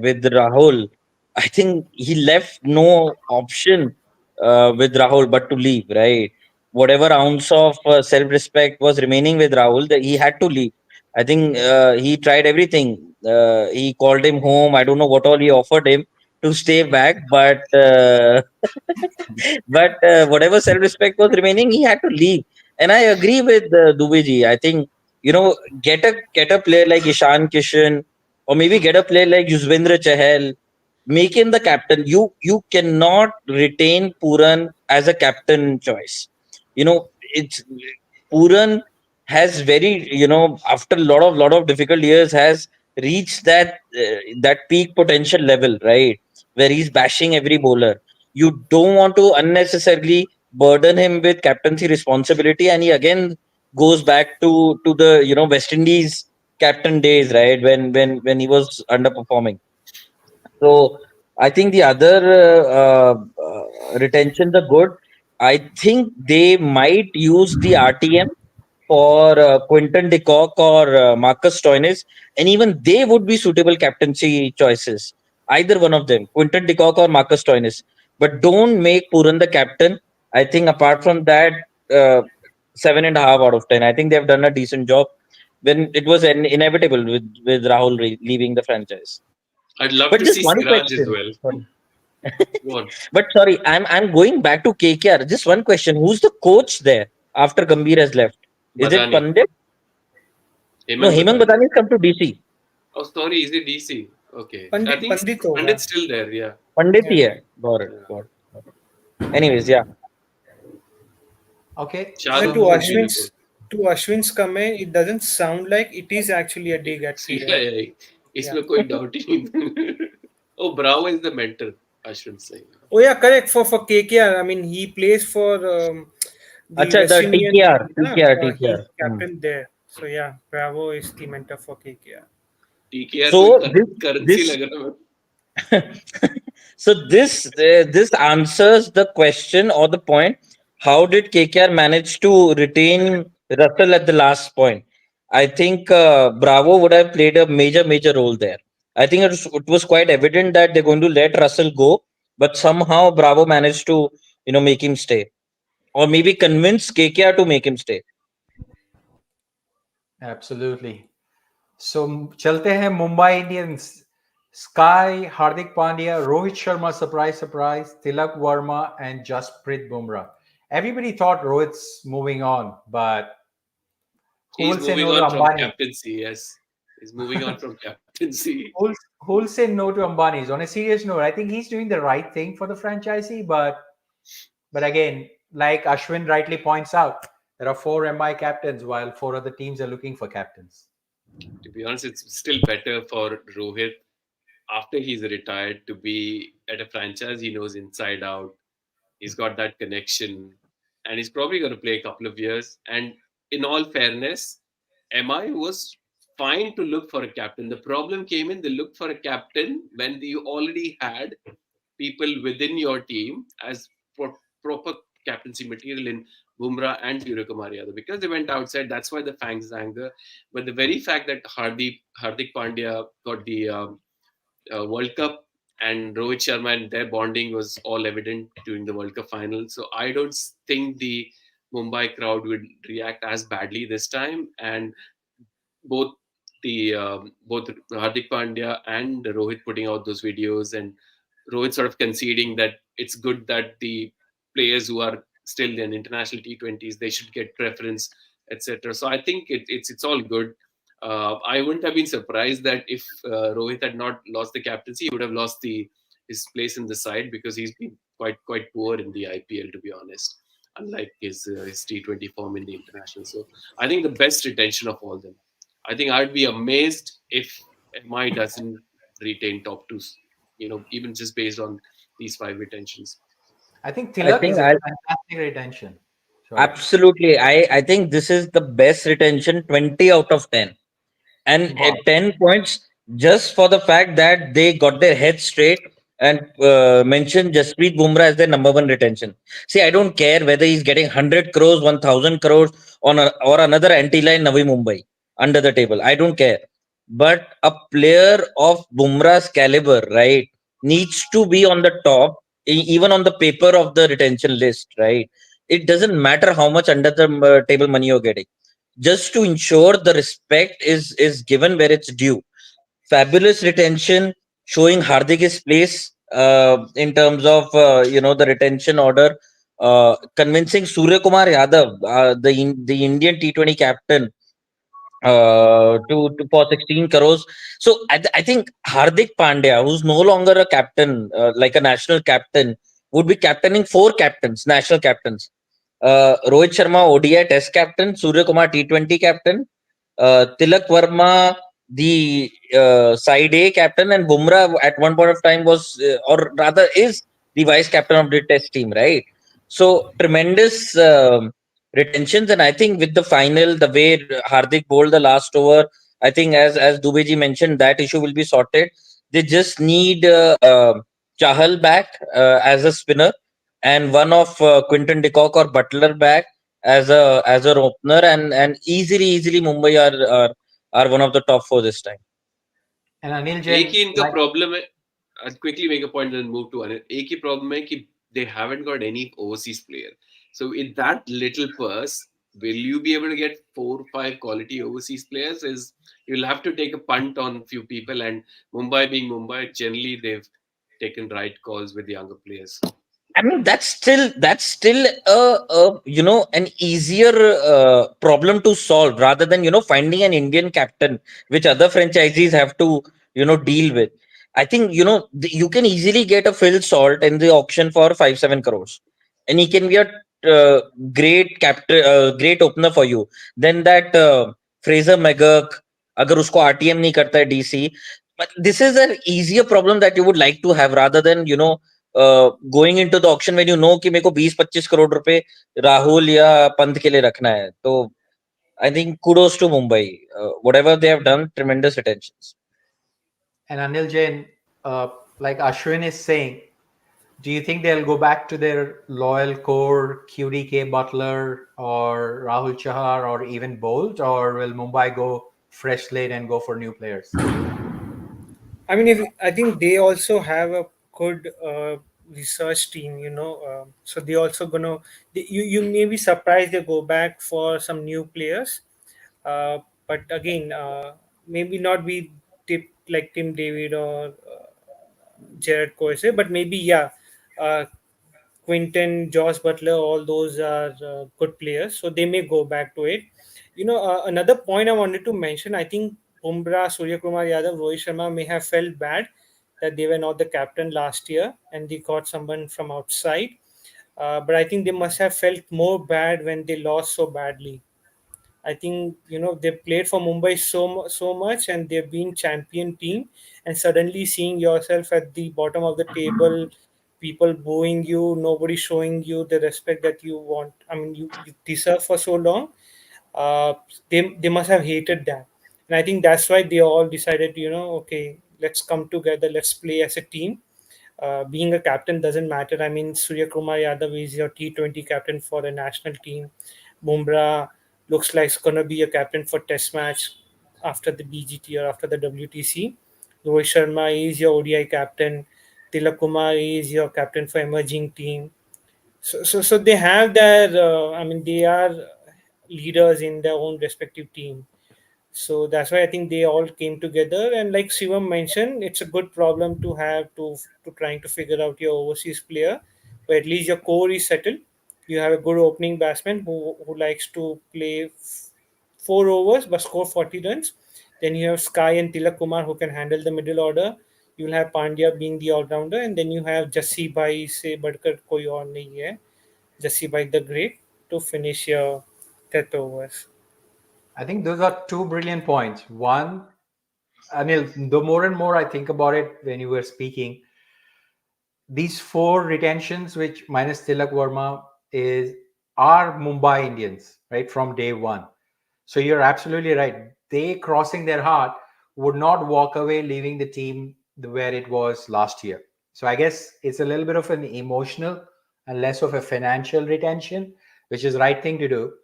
[SPEAKER 1] with Rahul, I think he left no option with Rahul but to leave, right? Whatever ounce of self-respect was remaining with Rahul, that he had to leave. I think he tried everything. He called him home. I don't know what all he offered him to stay back, but whatever self-respect was remaining, he had to leave. And I agree with Dubiji. I think get a player like Ishan Kishan, or maybe get a player like Yuzvendra Chahal, make him the captain. You cannot retain Puran as a captain choice. It's Puran has very after a lot of difficult years has reached that peak potential level, right, where he's bashing every bowler. You don't want to unnecessarily burden him with captaincy responsibility, and he again goes back to the West Indies captain days, right, when he was underperforming. So I think the other retentions are good. I think they might use the RTM for Quinton de Kock or Marcus Stoinis, and even they would be suitable captaincy choices. Either one of them, Quinton de Kock or Marcus Stoinis. But don't make Puran the captain. I think apart from that, 7.5 out of 10. I think they've done a decent job when it was inevitable with Rahul leaving the franchise.
[SPEAKER 4] I'd love
[SPEAKER 1] But
[SPEAKER 4] to
[SPEAKER 1] just
[SPEAKER 4] see
[SPEAKER 1] one
[SPEAKER 4] Siraj as
[SPEAKER 1] question.
[SPEAKER 4] well.
[SPEAKER 1] Sorry.
[SPEAKER 4] Go on.
[SPEAKER 1] But sorry, I'm going back to KKR. Just one question. Who's the coach there after Gambhir has left? Is it
[SPEAKER 4] Badani.
[SPEAKER 1] Pandit? No,
[SPEAKER 4] Hemant
[SPEAKER 1] Hemant
[SPEAKER 4] Badani.
[SPEAKER 1] Badani has come to DC.
[SPEAKER 4] Oh, sorry, is it DC? Okay. I
[SPEAKER 5] Pandit
[SPEAKER 4] think
[SPEAKER 5] Pandit होगा.
[SPEAKER 4] Pandit's still there, yeah.
[SPEAKER 1] Pandit
[SPEAKER 5] Yeah.
[SPEAKER 1] ही है. Got it.
[SPEAKER 4] Yeah.
[SPEAKER 1] Got it. Anyways, yeah.
[SPEAKER 3] Okay,
[SPEAKER 5] But
[SPEAKER 4] Shadab
[SPEAKER 5] to
[SPEAKER 4] would be the
[SPEAKER 5] Ashwin's
[SPEAKER 4] coach.
[SPEAKER 5] to Ashwin's comment, it doesn't sound like it is actually a dig at
[SPEAKER 4] See,
[SPEAKER 5] Siraj.
[SPEAKER 4] इसमें कोई doubt ही नहीं. Oh, Bravo is the mentor, Ashwin saying.
[SPEAKER 5] Oh yeah, correct. For KKR, I mean he plays for the
[SPEAKER 1] अच्छा,
[SPEAKER 5] West
[SPEAKER 1] the
[SPEAKER 5] Indian.
[SPEAKER 1] TKR, TKR,
[SPEAKER 5] He
[SPEAKER 1] TKR.
[SPEAKER 5] captain there. So yeah, Bravo is the mentor for KKR.
[SPEAKER 4] TKR
[SPEAKER 1] So
[SPEAKER 4] कोई
[SPEAKER 1] this
[SPEAKER 4] currency
[SPEAKER 1] this
[SPEAKER 4] लग रहा है.
[SPEAKER 1] so this answers the question or the point. How did KKR manage to retain Russell at the last point? I think Bravo would have played a major role there. I think it was quite evident that they're going to let Russell go, but somehow Bravo managed to make him stay, or maybe convince KKR to make him stay.
[SPEAKER 3] absolutely. So चलते हैं Mumbai Indians. Sky, Hardik Pandya, Rohit Sharma, surprise, Tilak Verma, and Jasprit Bumrah. Everybody thought Rohit's moving on, but who
[SPEAKER 4] He's
[SPEAKER 3] will say
[SPEAKER 4] moving
[SPEAKER 3] no to
[SPEAKER 4] on from
[SPEAKER 3] Ambani?
[SPEAKER 4] captaincy, yes. He's moving on from captaincy.
[SPEAKER 3] Who'll say no to Ambani's? On a serious note, I think he's doing the right thing for the franchisee, but again, like Ashwin rightly points out, there are 4 MI captains while 4 other teams are looking for captains.
[SPEAKER 4] To be honest, it's still better for Rohit after he's retired to be at a franchise he knows inside out. He's got that connection, and he's probably going to play a couple of years. And in all fairness, MI was fine to look for a captain. The problem came in they looked for a captain when you already had people within your team as proper captaincy material in Bumrah and Suryakumar Yadav. Because they went outside, that's why the fangs anger. But the very fact that Hardik Pandya got the World Cup and Rohit Sharma and their bonding was all evident during the World Cup final. So I don't think the Mumbai crowd would react as badly this time. And both both Hardik Pandya and Rohit putting out those videos and Rohit sort of conceding that it's good that the players who are still in international T20s they should get preference, etc. So I think it's all good. I wouldn't have been surprised that if Rohit had not lost the captaincy, he would have lost his place in the side because he's been quite poor in the IPL, to be honest, unlike his T20 form in the international. So I think the best retention of all them. I think I'd be amazed if MI doesn't retain top two, even just based on these 5 retentions.
[SPEAKER 3] I think
[SPEAKER 1] I
[SPEAKER 3] Tilak
[SPEAKER 1] think
[SPEAKER 3] is a
[SPEAKER 1] I'll
[SPEAKER 3] fantastic retention. Sorry.
[SPEAKER 1] absolutely. I think this is the best retention, 20 out of 10. And
[SPEAKER 3] Wow.
[SPEAKER 1] 10 points just for the fact that they got their head straight and mentioned Jasprit Bumrah as their number one retention. See, I don't care whether he's getting 100 crores, 1000 crores or another anti-line Navi Mumbai under the table. I don't care. But a player of Bumrah's caliber, right, needs to be on the top, even on the paper of the retention list, right? It doesn't matter how much under the table money you're getting, just to ensure the respect is given where it's due. Fabulous retention, showing Hardik his place in terms of the retention order, convincing Surya Kumar Yadav, the Indian T20 captain, to for 16 crores. So I think Hardik Pandya, who's no longer a captain, like a national captain, would be captaining 4 captains, national captains. Rohit Sharma, ODI Test captain, Surya Kumar T20 captain, Tilak Verma, the side A captain, and Bumrah at one point of time was, or rather, is the vice captain of the Test team, right? So tremendous retentions, and I think with the final, the way Hardik bowled the last over, I think as Dubeji mentioned, that issue will be sorted. They just need Chahal back as a spinner, and one of Quinton de Kock or Butler back as a opener, and easily Mumbai are one of the top 4 this time.
[SPEAKER 3] And Anil
[SPEAKER 4] एक
[SPEAKER 3] Jain,
[SPEAKER 4] ही इनका problem है. I'll quickly make a point and move to Anil. एक ही problem है कि they haven't got any overseas player. So in that little purse, will you be able to get 4 or 5 quality overseas players? Is you'll have to take a punt on few people, and Mumbai being Mumbai, generally they've taken right calls with younger players.
[SPEAKER 1] I mean, that's still an easier problem to solve rather than finding an Indian captain, which other franchisees have to deal with. I think you can easily get a Phil Salt in the auction for 5-7 crores, and he can be a great captain, great opener for you. Then that Fraser McGurk, अगर उसको RTM नहीं करता है DC, but this is an easier problem that you would like to have rather than going into the auction when you know कि मेरे को 20-25 करोड़ रुपए राहुल या पंत के लिए रखना है, तो I think kudos to Mumbai, whatever they have done, tremendous attentions.
[SPEAKER 3] And Anil Jain, like Ashwin is saying, do you think they'll go back to their loyal core, QDK, Butler, or Rahul Chahar, or even Bolt, or will Mumbai go fresh slate and go for new players?
[SPEAKER 5] I mean, I think they also have a good research team, so they also you may be surprised they go back for some new players, but again, maybe not be like Tim David or Jared Coise, but maybe yeah, uh, Quinton, Josh Butler, all those are good players, so they may go back to it. Another point I wanted to mention, I think Bumrah, Surya Kumar Yadav, Rohit Sharma may have felt bad that they were not the captain last year and they got someone from outside. But I think they must have felt more bad when they lost so badly. I think they played for Mumbai so much, and they've been champion team. And suddenly seeing yourself at the bottom of the table, people booing you, nobody showing you the respect that you want. I mean, you deserve for so long. Uh, they must have hated that, and I think that's why they all decided, okay, let's come together, let's play as a team. Being a captain doesn't matter. I mean, Surya Kumar Yadav is your T20 captain for the national team. Bumrah looks like it's gonna be a captain for Test match after the BGT or after the WTC. Rohit Sharma is your ODI captain. Tilak Kumar is your captain for emerging team. So they have their. I mean, they are leaders in their own respective team. So that's why I think they all came together. And like Shivam mentioned, it's a good problem to have to trying to figure out your overseas player, but at least your core is settled. You have a good opening batsman who likes to play 4 overs but score 40 runs. Then you have Sky and Tilak Kumar who can handle the middle order. You'll have Pandya being the all rounder, and then you have Jassi Bhai से बढ़कर कोई और नहीं है, Jassi Bhai the Great, to finish your 10 overs.
[SPEAKER 3] I think those are two brilliant points. One, Anil, the more and more I think about it when you were speaking, these four retentions, which minus Tilak Verma, are Mumbai Indians, right, from day one. So you're absolutely right. They, crossing their heart, would not walk away leaving the team where it was last year. So I guess it's a little bit of an emotional and less of a financial retention, which is the right thing to do.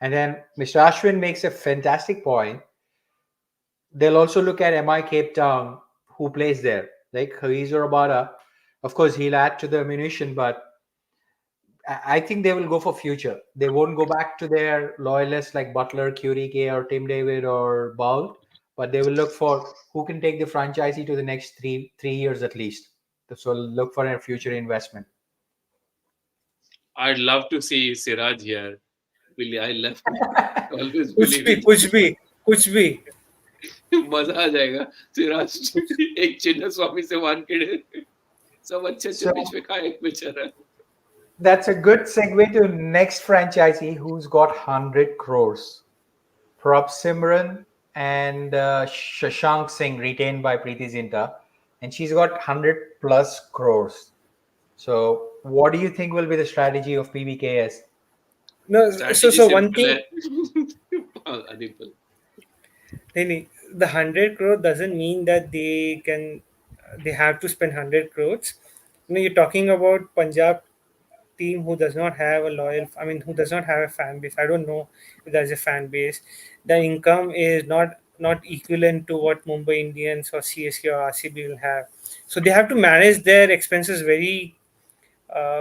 [SPEAKER 3] And then Mr. Ashwin makes a fantastic point. They'll also look at MI Cape Town, who plays there, like Hafiz or Rabada. Of course, he'll add to the ammunition, but I think they will go for future. They won't go back to their loyalists like Butler, QDK, or Tim David or Boult, but they will look for who can take the franchisee to the next three years at least. So look for a future investment.
[SPEAKER 4] I'd love to see Siraj here. I love always
[SPEAKER 5] कुछ भी
[SPEAKER 4] believe
[SPEAKER 5] कुछ भी कुछ भी
[SPEAKER 4] मजा आ जाएगा. सिराज एक चिन्ह स्वामी से वानखेड़े सब अच्छे अच्छे
[SPEAKER 3] So-
[SPEAKER 4] पिच पे खाए एक बेचारा.
[SPEAKER 3] That's a good segue to next franchisee who's got 100 crores. Prab Simran and Shashank Singh retained by Preeti Zinta, and she's got 100 plus crores. So, what do you think will be the strategy of PBKS?
[SPEAKER 5] no.
[SPEAKER 4] Strategy
[SPEAKER 5] So one
[SPEAKER 4] simple
[SPEAKER 5] thing,
[SPEAKER 4] है. Adil बोल.
[SPEAKER 5] नहीं, the 100 crore doesn't mean that they have to spend 100 crores. You're talking about Punjab team who does not have a loyal. I mean, who does not have a fan base. I don't know if there's a fan base. The income is not equivalent to what Mumbai Indians or CSK or RCB will have. So they have to manage their expenses very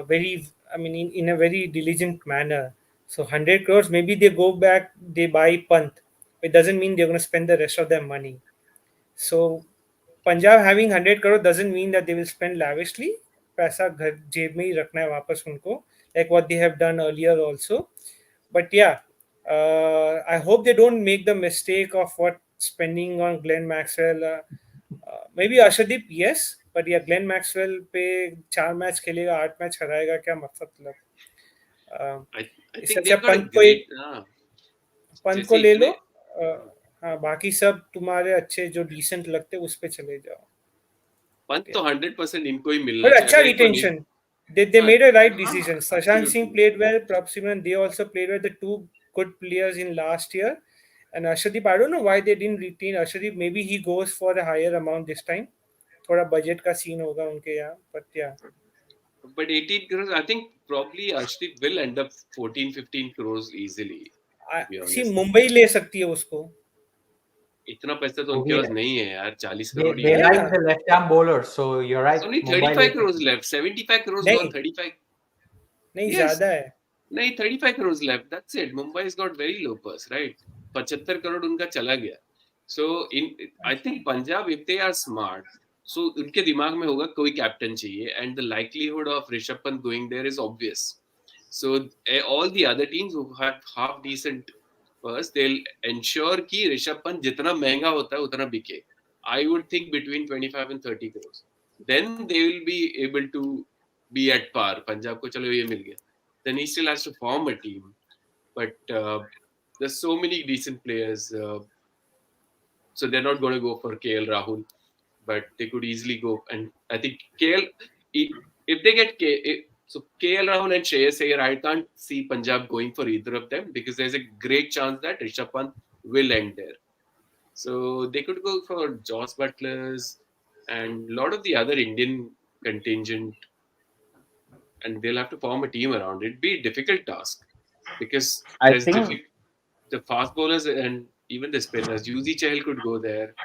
[SPEAKER 5] very, I mean, in a very diligent manner. So 100 crores, maybe they go back, they buy Pant. It doesn't mean they're going to spend the rest of their money. So Punjab having 100 crore doesn't mean that they will spend lavishly. पैसा घर जेब में ही रखना है वापस उनको, like what they have done earlier also. But yeah, I hope they don't make the mistake of what spending on Glenn Maxwell. Maybe Arshdeep, yes, but yeah, Glenn Maxwell पे 4 match खेलेगा, 8 मैच हराएगा, क्या मतलब?
[SPEAKER 4] I
[SPEAKER 5] इससे
[SPEAKER 4] think
[SPEAKER 5] अच्छा
[SPEAKER 4] they've got a
[SPEAKER 5] Pant को
[SPEAKER 4] great.
[SPEAKER 5] Pant को
[SPEAKER 4] जैसे
[SPEAKER 5] ले लो.
[SPEAKER 4] इतने
[SPEAKER 5] हाँ, बाकी सब तुम्हारे अच्छे जो डिसेंट लगते उस पे चले जाओ.
[SPEAKER 4] पंत तो 100% इनको ही मिलना
[SPEAKER 5] But
[SPEAKER 4] चाहिए
[SPEAKER 5] अच्छा
[SPEAKER 4] अगर इनको नहीं.
[SPEAKER 5] retention. They
[SPEAKER 4] हाँ,
[SPEAKER 5] made a right
[SPEAKER 4] हाँ,
[SPEAKER 5] decision. Sashant Singh
[SPEAKER 4] absolutely.
[SPEAKER 5] played well. Prabh Simran, they also played well. The two good players in last year. And Arshdeep, I don't know why they didn't retain Arshdeep. Maybe he goes for a higher amount this time. थोड़ा budget का scene होगा उनके यहाँ. But yeah.
[SPEAKER 4] But 18 crores, I think probably Arshdeep will end up 14-15 crores easily, to be
[SPEAKER 5] See,
[SPEAKER 4] honest.
[SPEAKER 5] Mumbai ले सकती है उसको.
[SPEAKER 4] इतना पैसा तो
[SPEAKER 3] वो
[SPEAKER 4] उनके
[SPEAKER 3] भी
[SPEAKER 4] पास
[SPEAKER 3] है.
[SPEAKER 4] नहीं है यार, 40 करोड़ ही
[SPEAKER 3] They
[SPEAKER 4] है.
[SPEAKER 3] like the left arm bowler, so you're right.
[SPEAKER 4] So only
[SPEAKER 3] Mumbai
[SPEAKER 4] 35 crores left, 75 crores
[SPEAKER 5] नहीं,
[SPEAKER 4] gone, 35.
[SPEAKER 5] नहीं
[SPEAKER 4] Yes.
[SPEAKER 5] ज़्यादा है.
[SPEAKER 4] नहीं, 35 crores left, that's it. Mumbai's got very low purse, right? 75 crore उनका चला गया. So I think Punjab, if they are smart, so उनके दिमाग में होगा कोई कैप्टन चाहिए, and the likelihood of Rishabh Pant going there is obvious. So all the other teams who have half decent purse, they'll ensure कि Rishabh Pant जितना महंगा होता है उतना बिके. I would think between 25 and 30 crores. Then they will be able to be at par. Punjab को चलो ये मिल गया. Then he still has to form a team. But there's so many decent players. So they're not going to go for KL Rahul. But they could easily go. And I think KL, if they get so KL Rahul and Shreyas Iyer, I can't see Punjab going for either of them because there's a great chance that Rishabh Pant will end there. So they could go for Joss Butlers and a lot of the other Indian contingent, and they'll have to form a team around it. It'd be a difficult task because
[SPEAKER 1] I
[SPEAKER 4] there's
[SPEAKER 1] think
[SPEAKER 4] the fast bowlers and even the spinners. Yuzi Chahal could go there,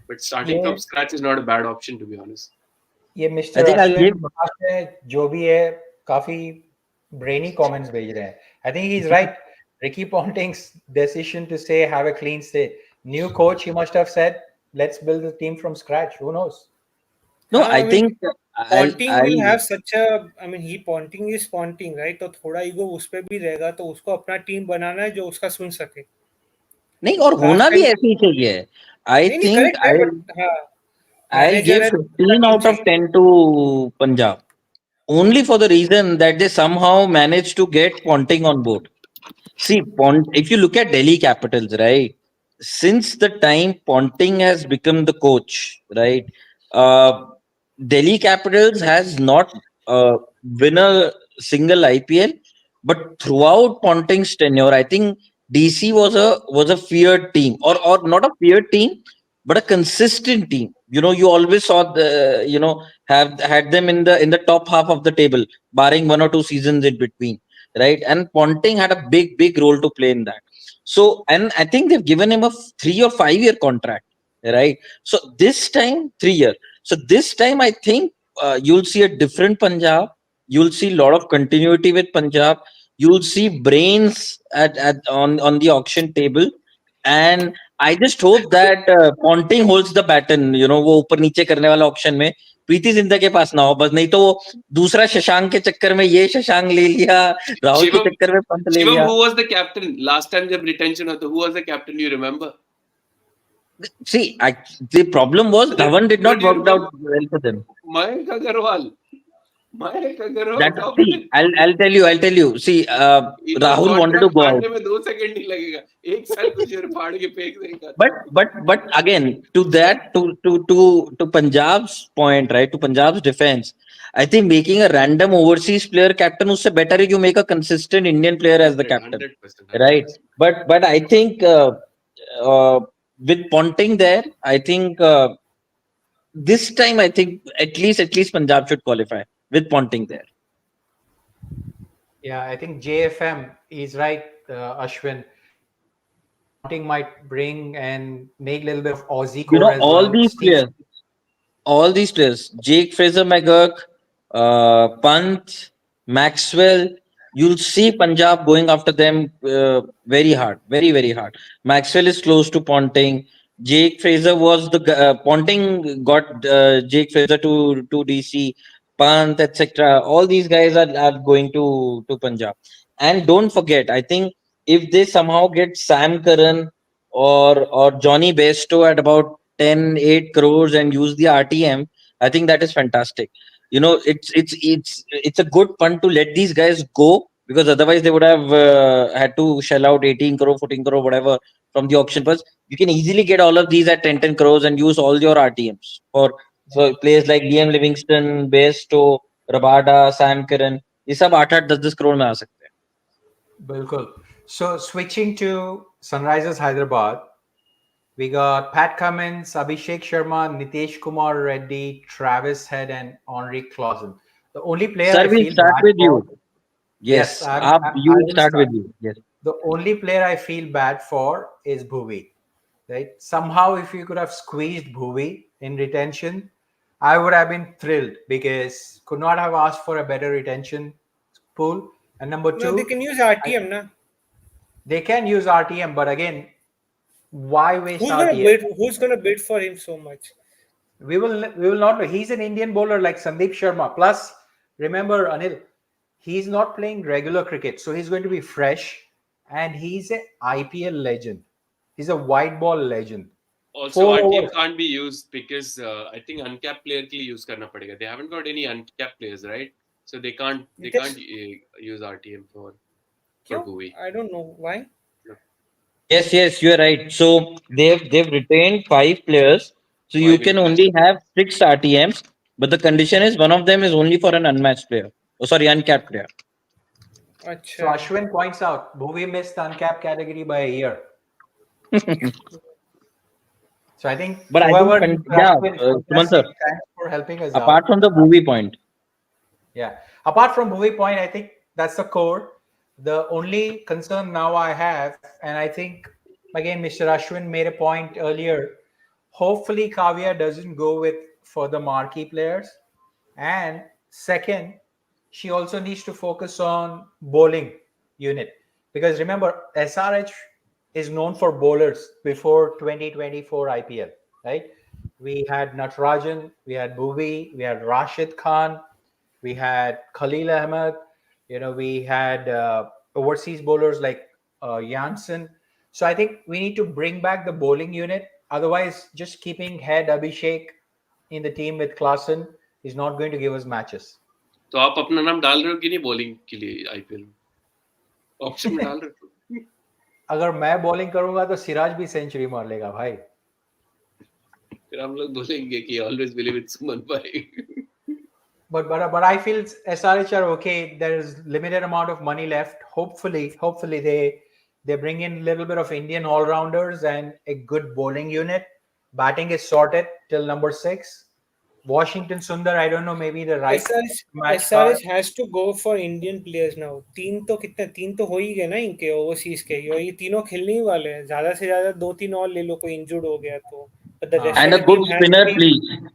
[SPEAKER 4] but starting from scratch is not a bad option, to be honest.
[SPEAKER 3] ये
[SPEAKER 1] I
[SPEAKER 3] mister
[SPEAKER 1] think I'll
[SPEAKER 3] Ashwin
[SPEAKER 1] give
[SPEAKER 3] प्रकाश है, जो भी है काफी brainy comments भेज रहे हैं. I think he's right. Ricky Ponting's decision to say have a clean slate. New coach, he must have said, let's build the team from scratch. Who knows?
[SPEAKER 1] no.
[SPEAKER 5] हाँ,
[SPEAKER 1] I
[SPEAKER 5] I mean,
[SPEAKER 1] think
[SPEAKER 5] Ponting will
[SPEAKER 1] I'll
[SPEAKER 5] have such a, I mean, he Ponting is Ponting, right? तो थोड़ा ego उस पे भी रहेगा, तो उसको अपना टीम बनाना है जो उसका सुन सके.
[SPEAKER 1] नहीं, और
[SPEAKER 5] Last
[SPEAKER 1] होना भी
[SPEAKER 5] time,
[SPEAKER 1] ऐसे ही चाहिए. I
[SPEAKER 5] नहीं
[SPEAKER 1] think
[SPEAKER 5] करेक्ट है, बट हाँ,
[SPEAKER 1] I'll
[SPEAKER 5] मैनेजर
[SPEAKER 1] give
[SPEAKER 5] है तो उसका
[SPEAKER 1] 15
[SPEAKER 5] टीम
[SPEAKER 1] out of
[SPEAKER 5] चाहिए.
[SPEAKER 1] 10 to Punjab. Only for the reason that they somehow managed to get Ponting on board. See, if you look at Delhi Capitals, right? Since the time Ponting has become the coach, right? Uh, Delhi Capitals has not win a single IPL, but throughout Ponting's tenure, I think DC was a feared team, or not a feared team, but a consistent team. You always saw have had them in the top half of the table, barring one or two seasons in between, right? And Ponting had a big role to play in that. So, and I think they've given him a 3 or 5 year contract, right? So this time 3 year. So this time I think you'll see a different Punjab. You'll see a lot of continuity with Punjab. You'll see brains on the auction table, and I just hope that Ponting holds the baton. वो ऊपर नीचे करने वाला auction में प्रीति जिंदा के पास ना हो बस, नहीं तो वो दूसरा शशांक के चक्कर में ये शशांक ले लिया, राहुल के चक्कर में पंत ले
[SPEAKER 4] Shivam,
[SPEAKER 1] लिया.
[SPEAKER 4] who was the captain last time जब retention होता? Who was the captain? You remember?
[SPEAKER 1] See, the problem was Dhawan did not
[SPEAKER 4] Do you
[SPEAKER 1] work out
[SPEAKER 4] remember?
[SPEAKER 1] well for them.
[SPEAKER 4] Mayank Agarwal. Mayank Agarwal
[SPEAKER 1] That
[SPEAKER 4] top
[SPEAKER 1] see,
[SPEAKER 4] it.
[SPEAKER 1] I'll tell you. See,
[SPEAKER 4] इधर
[SPEAKER 1] Rahul wanted to
[SPEAKER 4] contract
[SPEAKER 1] go out,
[SPEAKER 4] फाड़ने में 2 second नहीं लगेगा. 1 साल कुछ और फाड़ के फेंक देगा.
[SPEAKER 1] but again to that to Punjab's point, right? To Punjab's defense, I think making a random overseas player captain उससे better है you make a consistent Indian player as the captain,
[SPEAKER 4] 100%.
[SPEAKER 1] right? But I think with Ponting there, I think this time I think at least Punjab should qualify with Ponting there.
[SPEAKER 3] Yeah, I think JFM is right, Ashwin. Ponting might bring and make a little bit of Aussie core as
[SPEAKER 1] all
[SPEAKER 3] well.
[SPEAKER 1] these players, Jake Fraser McGurk, Pant, Maxwell. You'll see Punjab going after them very hard, very, very hard. Maxwell is close to Ponting. Jake Fraser was the Ponting got Jake Fraser to DC. Pant, etc. All these guys are going to Punjab. And don't forget, I think if they somehow get Sam Curran or Johnny Bairstow at about 10-8 crores and use the RTM, I think that is fantastic. It's a good fun to let these guys go, because otherwise they would have had to shell out 18 crore, 14 crore, whatever from the auction price. You can easily get all of these at 10 crores and use all your RTMs for players like Liam Livingston, Bairstow, Rabada, Sam Curran. ये सब 8-8, 10-10 crore में आ सकते हैं.
[SPEAKER 3] Bilkul. So switching to Sunrisers Hyderabad, we got Pat Cummins, Abhishek Sharma, Nitesh Kumar Reddy, Travis Head, and Henri Clausen. The only player
[SPEAKER 1] Sir,
[SPEAKER 3] I
[SPEAKER 1] we'll
[SPEAKER 3] feel
[SPEAKER 1] start
[SPEAKER 3] bad
[SPEAKER 1] with
[SPEAKER 3] for,
[SPEAKER 1] you.
[SPEAKER 3] yes,
[SPEAKER 1] Yes, you
[SPEAKER 3] I
[SPEAKER 1] will
[SPEAKER 3] will
[SPEAKER 1] start
[SPEAKER 3] start.
[SPEAKER 1] with you. Yes.
[SPEAKER 3] The only player I feel bad for is Bhuvi. Right? Somehow, if you could have squeezed Bhuvi in retention, I would have been thrilled, because could not have asked for a better retention pool. And number
[SPEAKER 5] No, they
[SPEAKER 3] two,
[SPEAKER 5] can use RTM, na.
[SPEAKER 3] they can use RTM, but again, why waste RTM?
[SPEAKER 5] Who's gonna bid for him so much?
[SPEAKER 3] We will not know. He's an Indian bowler like Sandeep Sharma. Plus, remember, Anil, he's not playing regular cricket, so he's going to be fresh, and he's an IPL legend. He's a white ball legend.
[SPEAKER 4] Also,
[SPEAKER 3] 4 overs.
[SPEAKER 4] RTM can't be used because I think uncapped player के लिए use करना पड़ेगा. They haven't got any uncapped players, right? So they can't use RTM for
[SPEAKER 5] Kyun?
[SPEAKER 4] Bhuvi.
[SPEAKER 5] I don't know why.
[SPEAKER 1] Yes, you are right. So they've retained 5 players. So you
[SPEAKER 4] Five
[SPEAKER 1] can
[SPEAKER 4] international
[SPEAKER 1] only have 6 RTMs, but the condition is one of them is only for an unmatched player. Oh, sorry, uncapped player.
[SPEAKER 3] So
[SPEAKER 5] Acha.
[SPEAKER 3] Ashwin points out Bhuvi missed the uncapped category by a year. So I think
[SPEAKER 1] But I think,
[SPEAKER 3] whoever, Ashwin,
[SPEAKER 1] Suman sir,
[SPEAKER 3] fantastic. Thanks for helping us
[SPEAKER 1] apart
[SPEAKER 3] out.
[SPEAKER 1] from the movie point,
[SPEAKER 3] Yeah. Apart from Bhuvi point, I think that's the core. The only concern now I have, and I think again, Mr. Ashwin made a point earlier. Hopefully, Kavya doesn't go with further marquee players. And second, she also needs to focus on bowling unit, because remember, SRH is known for bowlers before 2024 IPL, right? We had Natarajan, we had Bhuvi, we had Rashid Khan, we had Khalil Ahmed, we had overseas bowlers like Janssen. So I think we need to bring back the bowling unit. Otherwise, just keeping head Abhishek in the team with Klassen is not going to give us matches.
[SPEAKER 4] तो आप अपना नाम डाल रहे हो कि नहीं bowling के लिए IPL में? Option में डाल रहे हो?
[SPEAKER 3] अगर मैं बॉलिंग करूंगा तो सिराज भी सेंचुरी मार लेगा भाई.
[SPEAKER 4] फिर हम लोग बोलेंगे कि always believe in Suman bhai.
[SPEAKER 3] But I feel SRH are okay. There is limited amount of money left. Hopefully they bring in a little bit of Indian all rounders and a good bowling unit. Batting is sorted till number 6. Washington Sundar, I don't know, maybe the right match card.
[SPEAKER 5] SRH has to go for Indian players now. तीन तो हो ही गए ना इनके overseas के. ये तीनों खेलने ही वाले हैं. ज़्यादा से ज़्यादा 2-3 और ले लो, कोई इंजर्ड हो गया तो. But the rest
[SPEAKER 1] and
[SPEAKER 5] of
[SPEAKER 1] a
[SPEAKER 5] the
[SPEAKER 1] good
[SPEAKER 5] team has to
[SPEAKER 1] spinner,
[SPEAKER 5] be.
[SPEAKER 1] please.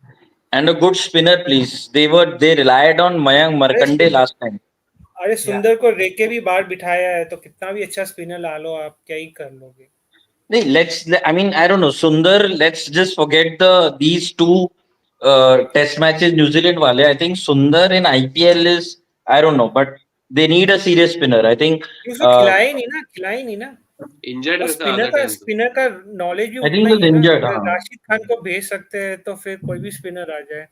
[SPEAKER 1] And a good spinner, please. They relied on Mayank Markande last time.
[SPEAKER 5] अरे सुंदर को रेके भी बाहर बिठाया है, तो कितना भी अच्छा स्पिनर ला लो, आप क्या ही कर लोगे.
[SPEAKER 1] I mean, I don't know. Sundar, let's just forget these two test matches, New Zealand wale. I think Sundar in IPL is, I don't know, but they need a serious spinner. I think
[SPEAKER 5] उसको खिलाया ही नहीं ना.
[SPEAKER 4] Injured
[SPEAKER 5] और
[SPEAKER 4] रहता आधा time तो.
[SPEAKER 5] Spinner का knowledge भी
[SPEAKER 1] I think
[SPEAKER 5] उतना
[SPEAKER 1] he
[SPEAKER 5] ही
[SPEAKER 1] was
[SPEAKER 5] है ना.
[SPEAKER 1] injured.
[SPEAKER 5] अगर
[SPEAKER 1] हाँ.
[SPEAKER 5] राशिद खान को भेज सकते हैं तो फिर कोई भी स्पिनर आ जाए.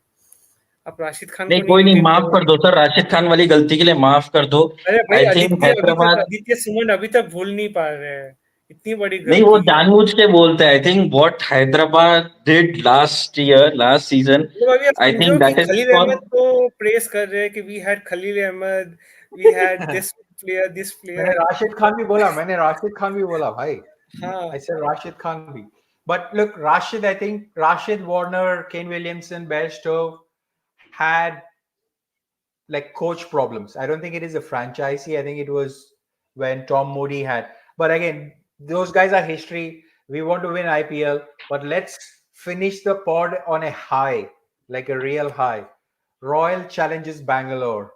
[SPEAKER 5] आप राशिद खान
[SPEAKER 1] नहीं
[SPEAKER 5] को
[SPEAKER 1] कोई नहीं,
[SPEAKER 5] retain
[SPEAKER 1] माफ
[SPEAKER 5] करो.
[SPEAKER 1] कर दो सर, राशिद खान वाली गलती के लिए माफ कर दो.
[SPEAKER 5] अरे भाई,
[SPEAKER 1] आई थिंक हैदराबाद,
[SPEAKER 5] आदित्य सुमन अभी तक भूल नहीं पा रहे हैं. इतनी बड़ी
[SPEAKER 1] नहीं वो
[SPEAKER 5] गलती.
[SPEAKER 1] जानबूझ के बोलते हैं. I think what Hyderabad did last season,
[SPEAKER 5] मतलब अभी आप
[SPEAKER 1] आई
[SPEAKER 5] समझो
[SPEAKER 1] थिंक
[SPEAKER 5] कि
[SPEAKER 1] that is
[SPEAKER 5] Khaleel
[SPEAKER 1] for.
[SPEAKER 5] Ahmed को प्रेस कर रहे हैं कि we had Khaleel Ahmed, we had this
[SPEAKER 3] मैंने
[SPEAKER 5] प्लेयर.
[SPEAKER 3] राशिद खान भी बोला भाई.
[SPEAKER 5] हाँ.
[SPEAKER 3] I said Rashid Khan bhi. But look, I think Rashid, Warner, Kane Williamson, Bairstow had like coach problems. I don't think it is a franchisee. I think it was when Tom Moody had. But again, those guys are history. We want to win IPL, but let's finish the pod on a high, like a real high. Royal challenges Bangalore.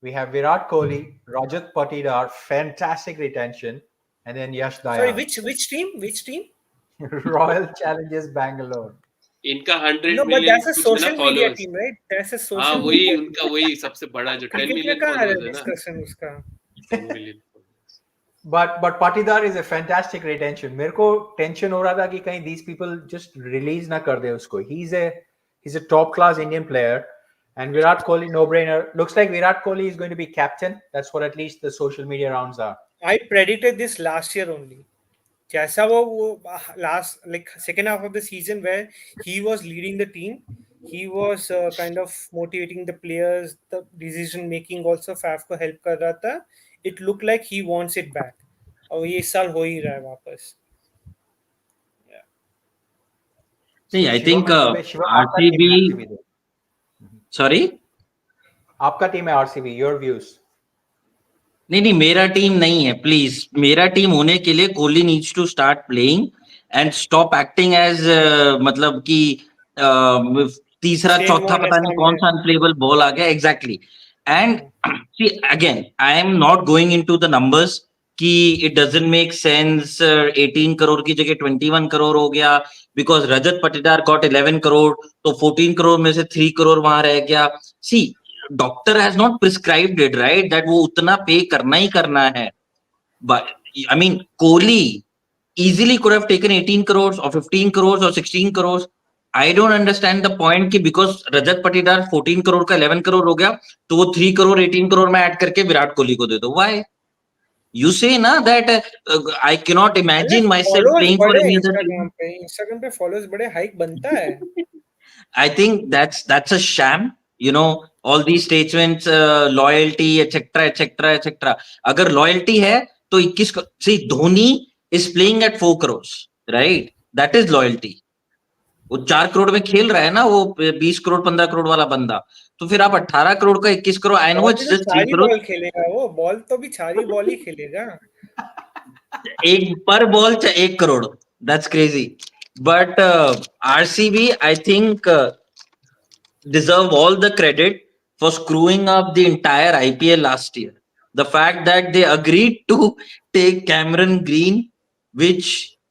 [SPEAKER 3] We have Virat Kohli, Rajat Patidar, fantastic retention, and then Yash
[SPEAKER 5] Sorry,
[SPEAKER 3] Dayal.
[SPEAKER 5] which team? Which team?
[SPEAKER 3] Royal challenges Bangalore.
[SPEAKER 4] इनका 100
[SPEAKER 5] No, but
[SPEAKER 4] million
[SPEAKER 5] that's a
[SPEAKER 4] कुछ है ना
[SPEAKER 5] social media
[SPEAKER 4] followers.
[SPEAKER 5] team, right? That's a
[SPEAKER 4] हाँ
[SPEAKER 5] social
[SPEAKER 4] वही
[SPEAKER 5] media team.
[SPEAKER 4] उनका वही सबसे बड़ा जो 10
[SPEAKER 5] क्रिकेट में
[SPEAKER 4] मिलियन
[SPEAKER 5] कहाँ आ रहा
[SPEAKER 4] फॉलोअर्स
[SPEAKER 5] है
[SPEAKER 4] है ना.
[SPEAKER 5] डिस्कशन उसका?
[SPEAKER 4] 10 million followers.
[SPEAKER 3] But Patidar is a fantastic retention. मेरे को टेंशन हो रहा था कि कहीं these people just release ना कर दे उसको. He's a top class Indian player, and Virat Kohli no brainer. Looks like Virat Kohli is going to be captain. That's what at least the social media rounds are.
[SPEAKER 5] I predicted this last year only. जैसा वो last like second half of the season where he was leading the team, he was kind of motivating the players, the decision making also Faf को help कर रहा था. It looked like he wants it back. और ये इस साल हो ही रहा है वापस.
[SPEAKER 1] See, I think
[SPEAKER 3] शिवम आपका team है
[SPEAKER 1] RCB.
[SPEAKER 3] RCB दे.
[SPEAKER 1] Sorry.
[SPEAKER 3] आपका टीम है RCB. Your views.
[SPEAKER 1] नहीं, मेरा टीम नहीं है. प्लीज, मेरा टीम होने के लिए Kohli needs to start playing and stop acting as मतलब कि तीसरा
[SPEAKER 5] Shane
[SPEAKER 1] चौथा
[SPEAKER 5] Warne
[SPEAKER 1] पता नहीं कौन सा अनप्लेबल बॉल आ गया. Exactly. And see again, I am not going into the numbers कि it doesn't make sense. 18 crore की जगह 21 करोड़ हो गया because Rajat Patidar got 11 crore, तो 14 करोड़ में से 3 करोड़ वहां रह गया. See, doctor has not prescribed it, right, that वो उतना पे करना ही करना है. But I mean, Kohli easily could have taken 18 crores or 15 crores or 16 crores. I don't understand the point कि because रजत पटीदार 14 करोड़ का 11 करोड़ हो गया तो वो 3 करोड़ 18 करोड़ में ऐड करके विराट कोहली को दे दो. Why? You say ना that I cannot imagine myself
[SPEAKER 5] followers
[SPEAKER 1] playing for
[SPEAKER 5] बड़े
[SPEAKER 1] any other team.
[SPEAKER 5] इंस्टाग्राम पे फॉलोअर्स बड़े हाइक बनता है.
[SPEAKER 1] I think that's a sham. You know, all these statements, loyalty, etc., etc., etc. अगर loyalty है तो 21 see Dhoni is playing at 4 crores, right? That is loyalty. वो 4 करोड़ में खेल रहा है ना, वो 20 करोड़ 15 करोड़ वाला बंदा. तो फिर आप 18 करोड़ का 21 करोड़. I know
[SPEAKER 5] बॉल भी
[SPEAKER 1] it's
[SPEAKER 5] तो
[SPEAKER 1] just 3
[SPEAKER 5] सारी
[SPEAKER 1] करोड़.
[SPEAKER 5] बॉल खेलेगा वो. बॉल तो भी सारी बॉल ही खेलेगा.
[SPEAKER 1] एक पर ball 1 crore. That's crazy. But RCB, I think. Deserve all the credit for screwing up the entire IPL last year. The fact that they agreed to take Cameron Green, which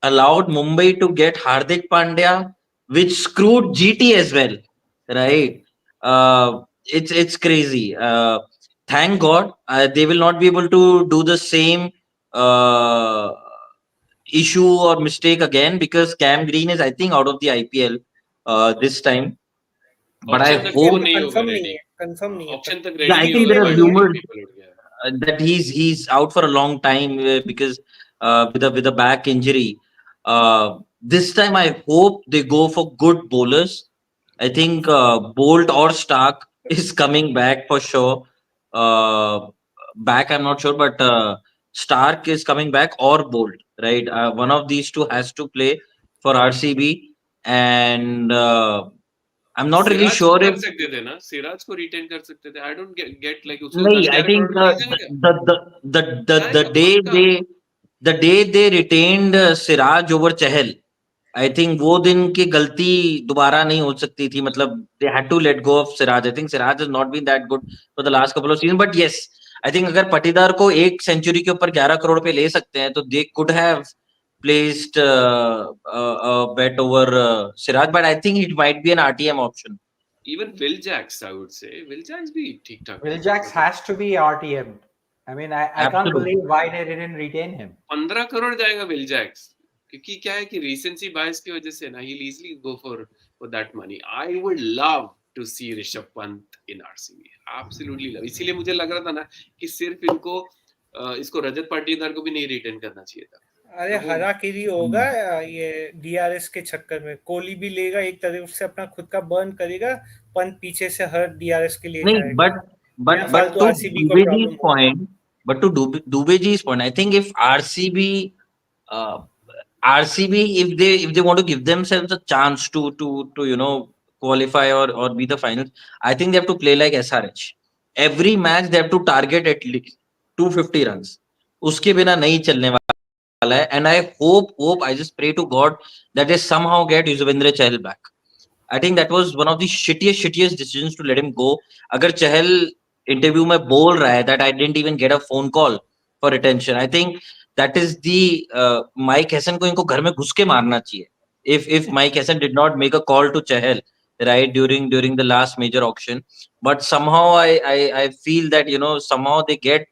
[SPEAKER 1] allowed Mumbai to get Hardik Pandya, which screwed GT as well, right? It's crazy. Thank God they will not be able to do the same uh, issue or mistake again because Cam Green is, I think, out of the IPL this time. But I
[SPEAKER 4] option तक
[SPEAKER 1] hope
[SPEAKER 4] वो नहीं होगा
[SPEAKER 5] confirm नहीं
[SPEAKER 4] ready.
[SPEAKER 5] है. Confirm नहीं है.
[SPEAKER 4] Option तक
[SPEAKER 1] Yeah,
[SPEAKER 4] ready
[SPEAKER 1] I
[SPEAKER 4] नहीं
[SPEAKER 1] think
[SPEAKER 4] होगा
[SPEAKER 1] there are
[SPEAKER 4] बट
[SPEAKER 5] नहीं है.
[SPEAKER 1] rumors
[SPEAKER 4] people उठ गया.
[SPEAKER 1] that he's out for a long time because with a back injury. This time I hope they go for good bowlers. I think Bolt or Stark is coming back for sure. Back, I'm not sure, but Stark is coming back or Bolt, right? One of these two has to play for RCB, and I'm not really
[SPEAKER 4] Siraj को
[SPEAKER 1] sure
[SPEAKER 4] कर
[SPEAKER 1] if.
[SPEAKER 4] सकते थे ना. सिराज को retain कर सकते थे. I don't get like उसको
[SPEAKER 1] नहीं,
[SPEAKER 4] 10
[SPEAKER 1] I
[SPEAKER 4] 11
[SPEAKER 1] think
[SPEAKER 4] करोड़ में मिल जाएगा.
[SPEAKER 1] the
[SPEAKER 4] जाएगा
[SPEAKER 1] day
[SPEAKER 4] पक्का.
[SPEAKER 1] they retained Siraj over Chahal, I think वो दिन की गलती दोबारा नहीं हो सकती थी. मतलब they had to let go of Siraj. I think Siraj has not been that good for the last couple of seasons, but yes, I think अगर पटीदार को एक सेंचुरी के ऊपर 11 करोड़ पे ले सकते हैं तो they could have placed a bet over Siraj, but I think it might be an RTM option.
[SPEAKER 4] Even Will Jacks, I would say. Will Jacks भी ठीक ठाक.
[SPEAKER 3] Will Jacks has to be RTM. I mean, I can't
[SPEAKER 1] Absolutely.
[SPEAKER 3] believe why they didn't retain him.
[SPEAKER 4] 15 crore जाएगा Will Jacks. क्योंकि क्या है कि recency bias की वजह से ना he'll easily go for that money. I would love to see Rishabh Pant in RCB. Absolutely love. इसीलिए मुझे लग रहा था ना कि सिर्फ इसको रजत पाटीदार को भी नहीं रिटेन करना चाहिए था.
[SPEAKER 5] अरे हरा किरी होगा ये डीआरएस के चक्कर में. कोहली भी लेगा एक तरफ से अपना खुद का बर्न करेगा. पंत पीछे से हर डीआरएस के लिए
[SPEAKER 1] नहीं,
[SPEAKER 5] जाएगा.
[SPEAKER 1] but
[SPEAKER 5] फालतू
[SPEAKER 1] to
[SPEAKER 5] आरसीबी को
[SPEAKER 1] Dubeji's
[SPEAKER 5] problem.
[SPEAKER 1] point, Dubeji's point, I think if RCB, if they want to give themselves a chance to qualify or be the finals, I think they have to play like SRH. Every match they have to target at least 250 runs. उसके बिना नहीं चलने वाला है. And I hope I just pray to God that they somehow get Yuzvendra Chahal back. I think that was one of the shittiest decisions to let him go. अगर चहल interview में बोल रहा है that I didn't even get a phone call for retention, I think that is the Mike Hassan को इनको घर में घुस के मारना चाहिए. If Mike Hassan did not make a call to Chahal right during the last major auction, but somehow I feel that somehow they get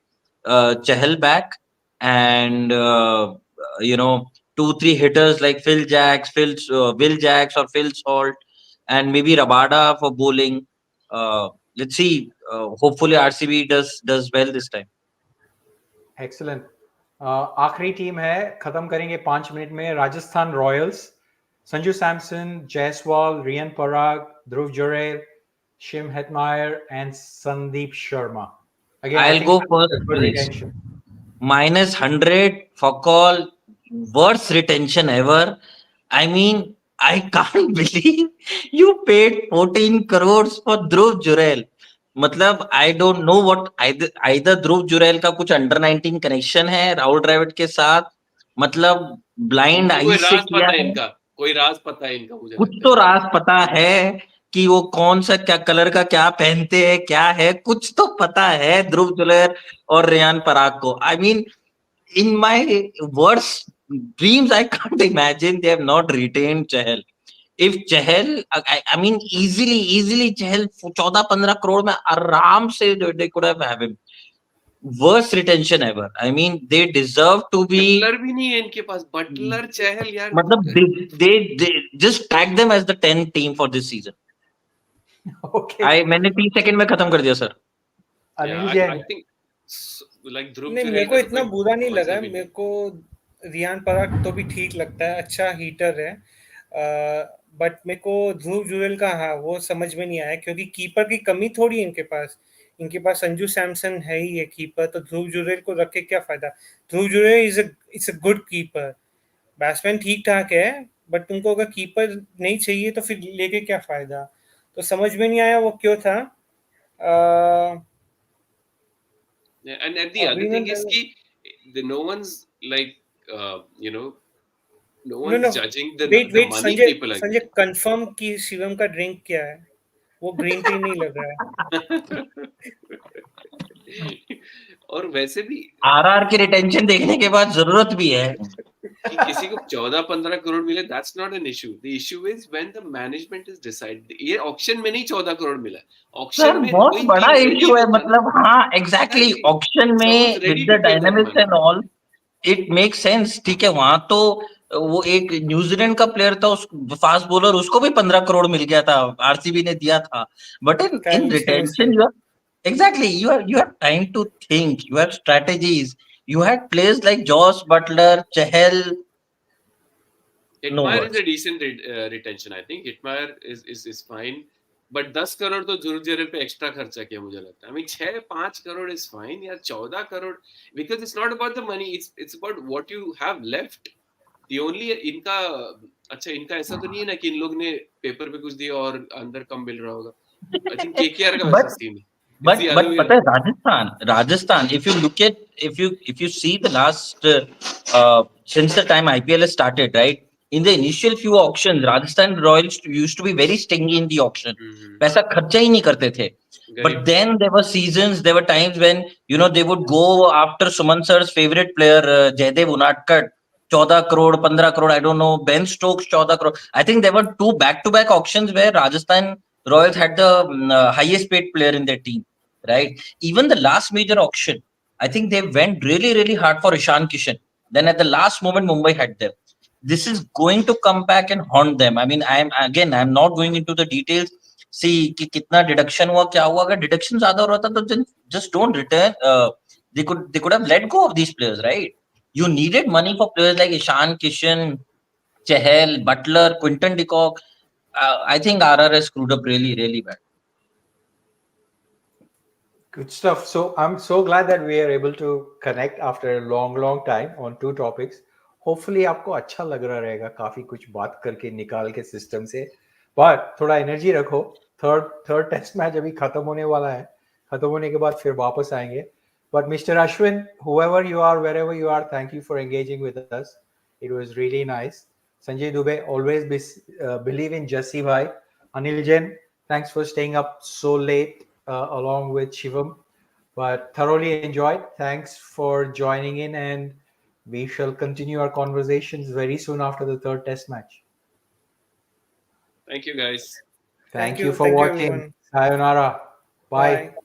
[SPEAKER 1] Chahal back, and two three hitters like Will Jacks or Phil Salt, and maybe Rabada for bowling. Let's see. Hopefully RCB does well this time.
[SPEAKER 3] Excellent. आखिरी team है, खत्म करेंगे 5 minute में. Rajasthan Royals, Sanju Samson, Jaiswal, Riyan Parag, Dhruv Jurel, Shim Hetmyer and Sandeep Sharma. Again, I
[SPEAKER 1] I'll
[SPEAKER 3] think
[SPEAKER 1] go first,
[SPEAKER 3] that's a good
[SPEAKER 1] please.
[SPEAKER 3] retention.
[SPEAKER 1] -100 for call, worst retention ever. I mean, I can't believe you paid 14 crores for Dhruv Jurel. मतलब I don't know what either ध्रुव जुरैल का कुछ under 19 connection है राहुल द्रविड़ के साथ, मतलब blind
[SPEAKER 4] इनको
[SPEAKER 1] आई
[SPEAKER 4] कोई
[SPEAKER 1] से
[SPEAKER 4] राज
[SPEAKER 1] किया
[SPEAKER 4] पता है
[SPEAKER 1] है.
[SPEAKER 4] इनका, कोई राज पता है इनका, मुझे
[SPEAKER 1] कुछ
[SPEAKER 4] लगता
[SPEAKER 1] तो
[SPEAKER 4] है.
[SPEAKER 1] राज पता है कि वो कौन सा क्या कलर का क्या पहनते हैं, क्या है, कुछ तो पता है ध्रुव जुरैल और रेयान पराग को. I mean, in my worst dreams, I can't imagine they have not retained Chahal. If Chahal, I mean, easily Chahal 14-15 crore में आराम से they could have him. Worst retention ever. I mean, they deserve to be.
[SPEAKER 4] Buttler भी नहीं है इनके पास, Buttler चहल यार.
[SPEAKER 1] मतलब they just tag them as the 10th team for this season.
[SPEAKER 3] Okay.
[SPEAKER 1] मैंने 3 सेकंड में खत्म कर दिया sir.
[SPEAKER 3] Anil
[SPEAKER 4] I
[SPEAKER 3] Jain.
[SPEAKER 4] think like ध्रुव
[SPEAKER 5] नहीं,
[SPEAKER 4] जुरैल
[SPEAKER 5] मेरे को
[SPEAKER 4] का तो
[SPEAKER 5] इतना
[SPEAKER 4] कोई
[SPEAKER 5] बुरा नहीं
[SPEAKER 4] मजा
[SPEAKER 5] लगा.
[SPEAKER 4] भी नहीं.
[SPEAKER 5] मेरे को रियान पराग तो भी ठीक लगता है, अच्छा हीटर है. बट मेरे को ध्रुव जुरैल का वो समझ में नहीं आया, क्योंकि कीपर की कमी थोड़ी है इनके पास संजू सैमसन है ही है कीपर, तो ध्रुव जुरैल को रख के क्या फायदा. Dhruv Jurel is a good keeper. Batsman ठीक ठाक है, बट तुमको अगर कीपर नहीं चाहिए तो फिर लेके क्या फायदा. तो समझ में नहीं आया वो क्यों था.
[SPEAKER 4] And the other thing is कि no one's like no one's judging the
[SPEAKER 5] weight
[SPEAKER 4] money
[SPEAKER 5] Sanjay
[SPEAKER 4] people are
[SPEAKER 5] Sanjay confirm कि शिवम का ड्रिंक क्या है. वो ग्रीन टी नहीं लग रहा है.
[SPEAKER 4] getting. और वैसे भी
[SPEAKER 1] आरआर की रिटेंशन देखने के बाद जरूरत भी है
[SPEAKER 4] कि किसी को 14-15 करोड़ मिले, that's not an issue. The issue is when the management is decided. ये ऑक्शन में नहीं 14 करोड़ मिला,
[SPEAKER 1] सर.
[SPEAKER 4] ऑक्शन में
[SPEAKER 1] बहुत
[SPEAKER 4] कोई
[SPEAKER 1] बड़ा
[SPEAKER 4] टीम रेडी
[SPEAKER 1] इशू है,
[SPEAKER 4] होता ना.
[SPEAKER 1] मतलब हाँ एग्जैक्टली
[SPEAKER 4] Exactly.
[SPEAKER 1] ऑक्शन
[SPEAKER 4] Someone's
[SPEAKER 1] में
[SPEAKER 4] ready
[SPEAKER 1] with the
[SPEAKER 4] to pay that
[SPEAKER 1] dynamics
[SPEAKER 4] money.
[SPEAKER 1] And all it make sense. ठीक है, वहां तो वो एक न्यूजीलैंड का प्लेयर था, उस फास्ट बॉलर, उसको भी 15 करोड़ मिल गया था, आरसीबी ने दिया था. But in retention you exactly you have time to think, you have strategies, you had players like Josh Butler, Chahal. No
[SPEAKER 4] Hitmire is
[SPEAKER 1] words.
[SPEAKER 4] a decent retention. I think Hitmire is fine. But 10 crore तो ध्रुव जुरैल पे extra खर्चा किया मुझे लगता है. I mean 6-5 crore is fine यार. 14 crore because it's not about the money, it's about what you have left. The only इनका अच्छा इनका ऐसा तो नहीं है ना कि इन लोग ने पेपर पे कुछ दिया और अंदर कम मिल रहा होगा. I think KKR का वैसा सीन है.
[SPEAKER 1] But पता है Rajasthan, if you look at if you see the last since the time IPL has started, right, in the initial few auctions Rajasthan Royals used to be very stingy in the auction. पैसा खर्चा ही नहीं करते थे. But then there were seasons, there were times when they would go after Suman sir's favorite player Jaydev Unadkat, 14 crore 15 crore, I don't know, Ben Stokes 14 crore. I think there were 2 back-to-back auctions where Rajasthan Royals had the highest paid player in their team, right? Even the last major auction, I think they went really hard for Ishan Kishan. Then at the last moment, Mumbai had them. This is going to come back and haunt them. I mean, I'm not going into the details. See कि कितना deduction हुआ, क्या हुआ. अगर deduction ज्यादा हो रहा था तो just don't return. They could have let go of these players, right? You needed money for players like Ishan Kishan, Chahal, Butler, Quinton de Kock. I think RR has screwed up really bad.
[SPEAKER 3] Good stuff. So I'm so glad that we are able to connect after a long time on 2 topics. Hopefully आपको अच्छा लग रहा रहेगा, काफी कुछ बात करके निकाल के सिस्टम से. बट थोड़ा एनर्जी रखो. थर्ड टेस्ट मैच अभी खत्म होने वाला है. खत्म होने के बाद फिर वापस आएंगे. But Mr. Ashwin, whoever you are, wherever you are, thank you for engaging with us. It was really nice. Sanjay Dubey, always believe in Jassi Bhai. Anil Jain, thanks for staying up so late along with Shivam. But thoroughly enjoyed. Thanks for joining in, and we shall continue our conversations very soon after the third test match.
[SPEAKER 4] Thank you, guys.
[SPEAKER 3] Thank you for
[SPEAKER 5] Thank you,
[SPEAKER 3] watching.
[SPEAKER 5] everyone.
[SPEAKER 3] Sayonara. Bye.
[SPEAKER 5] Bye.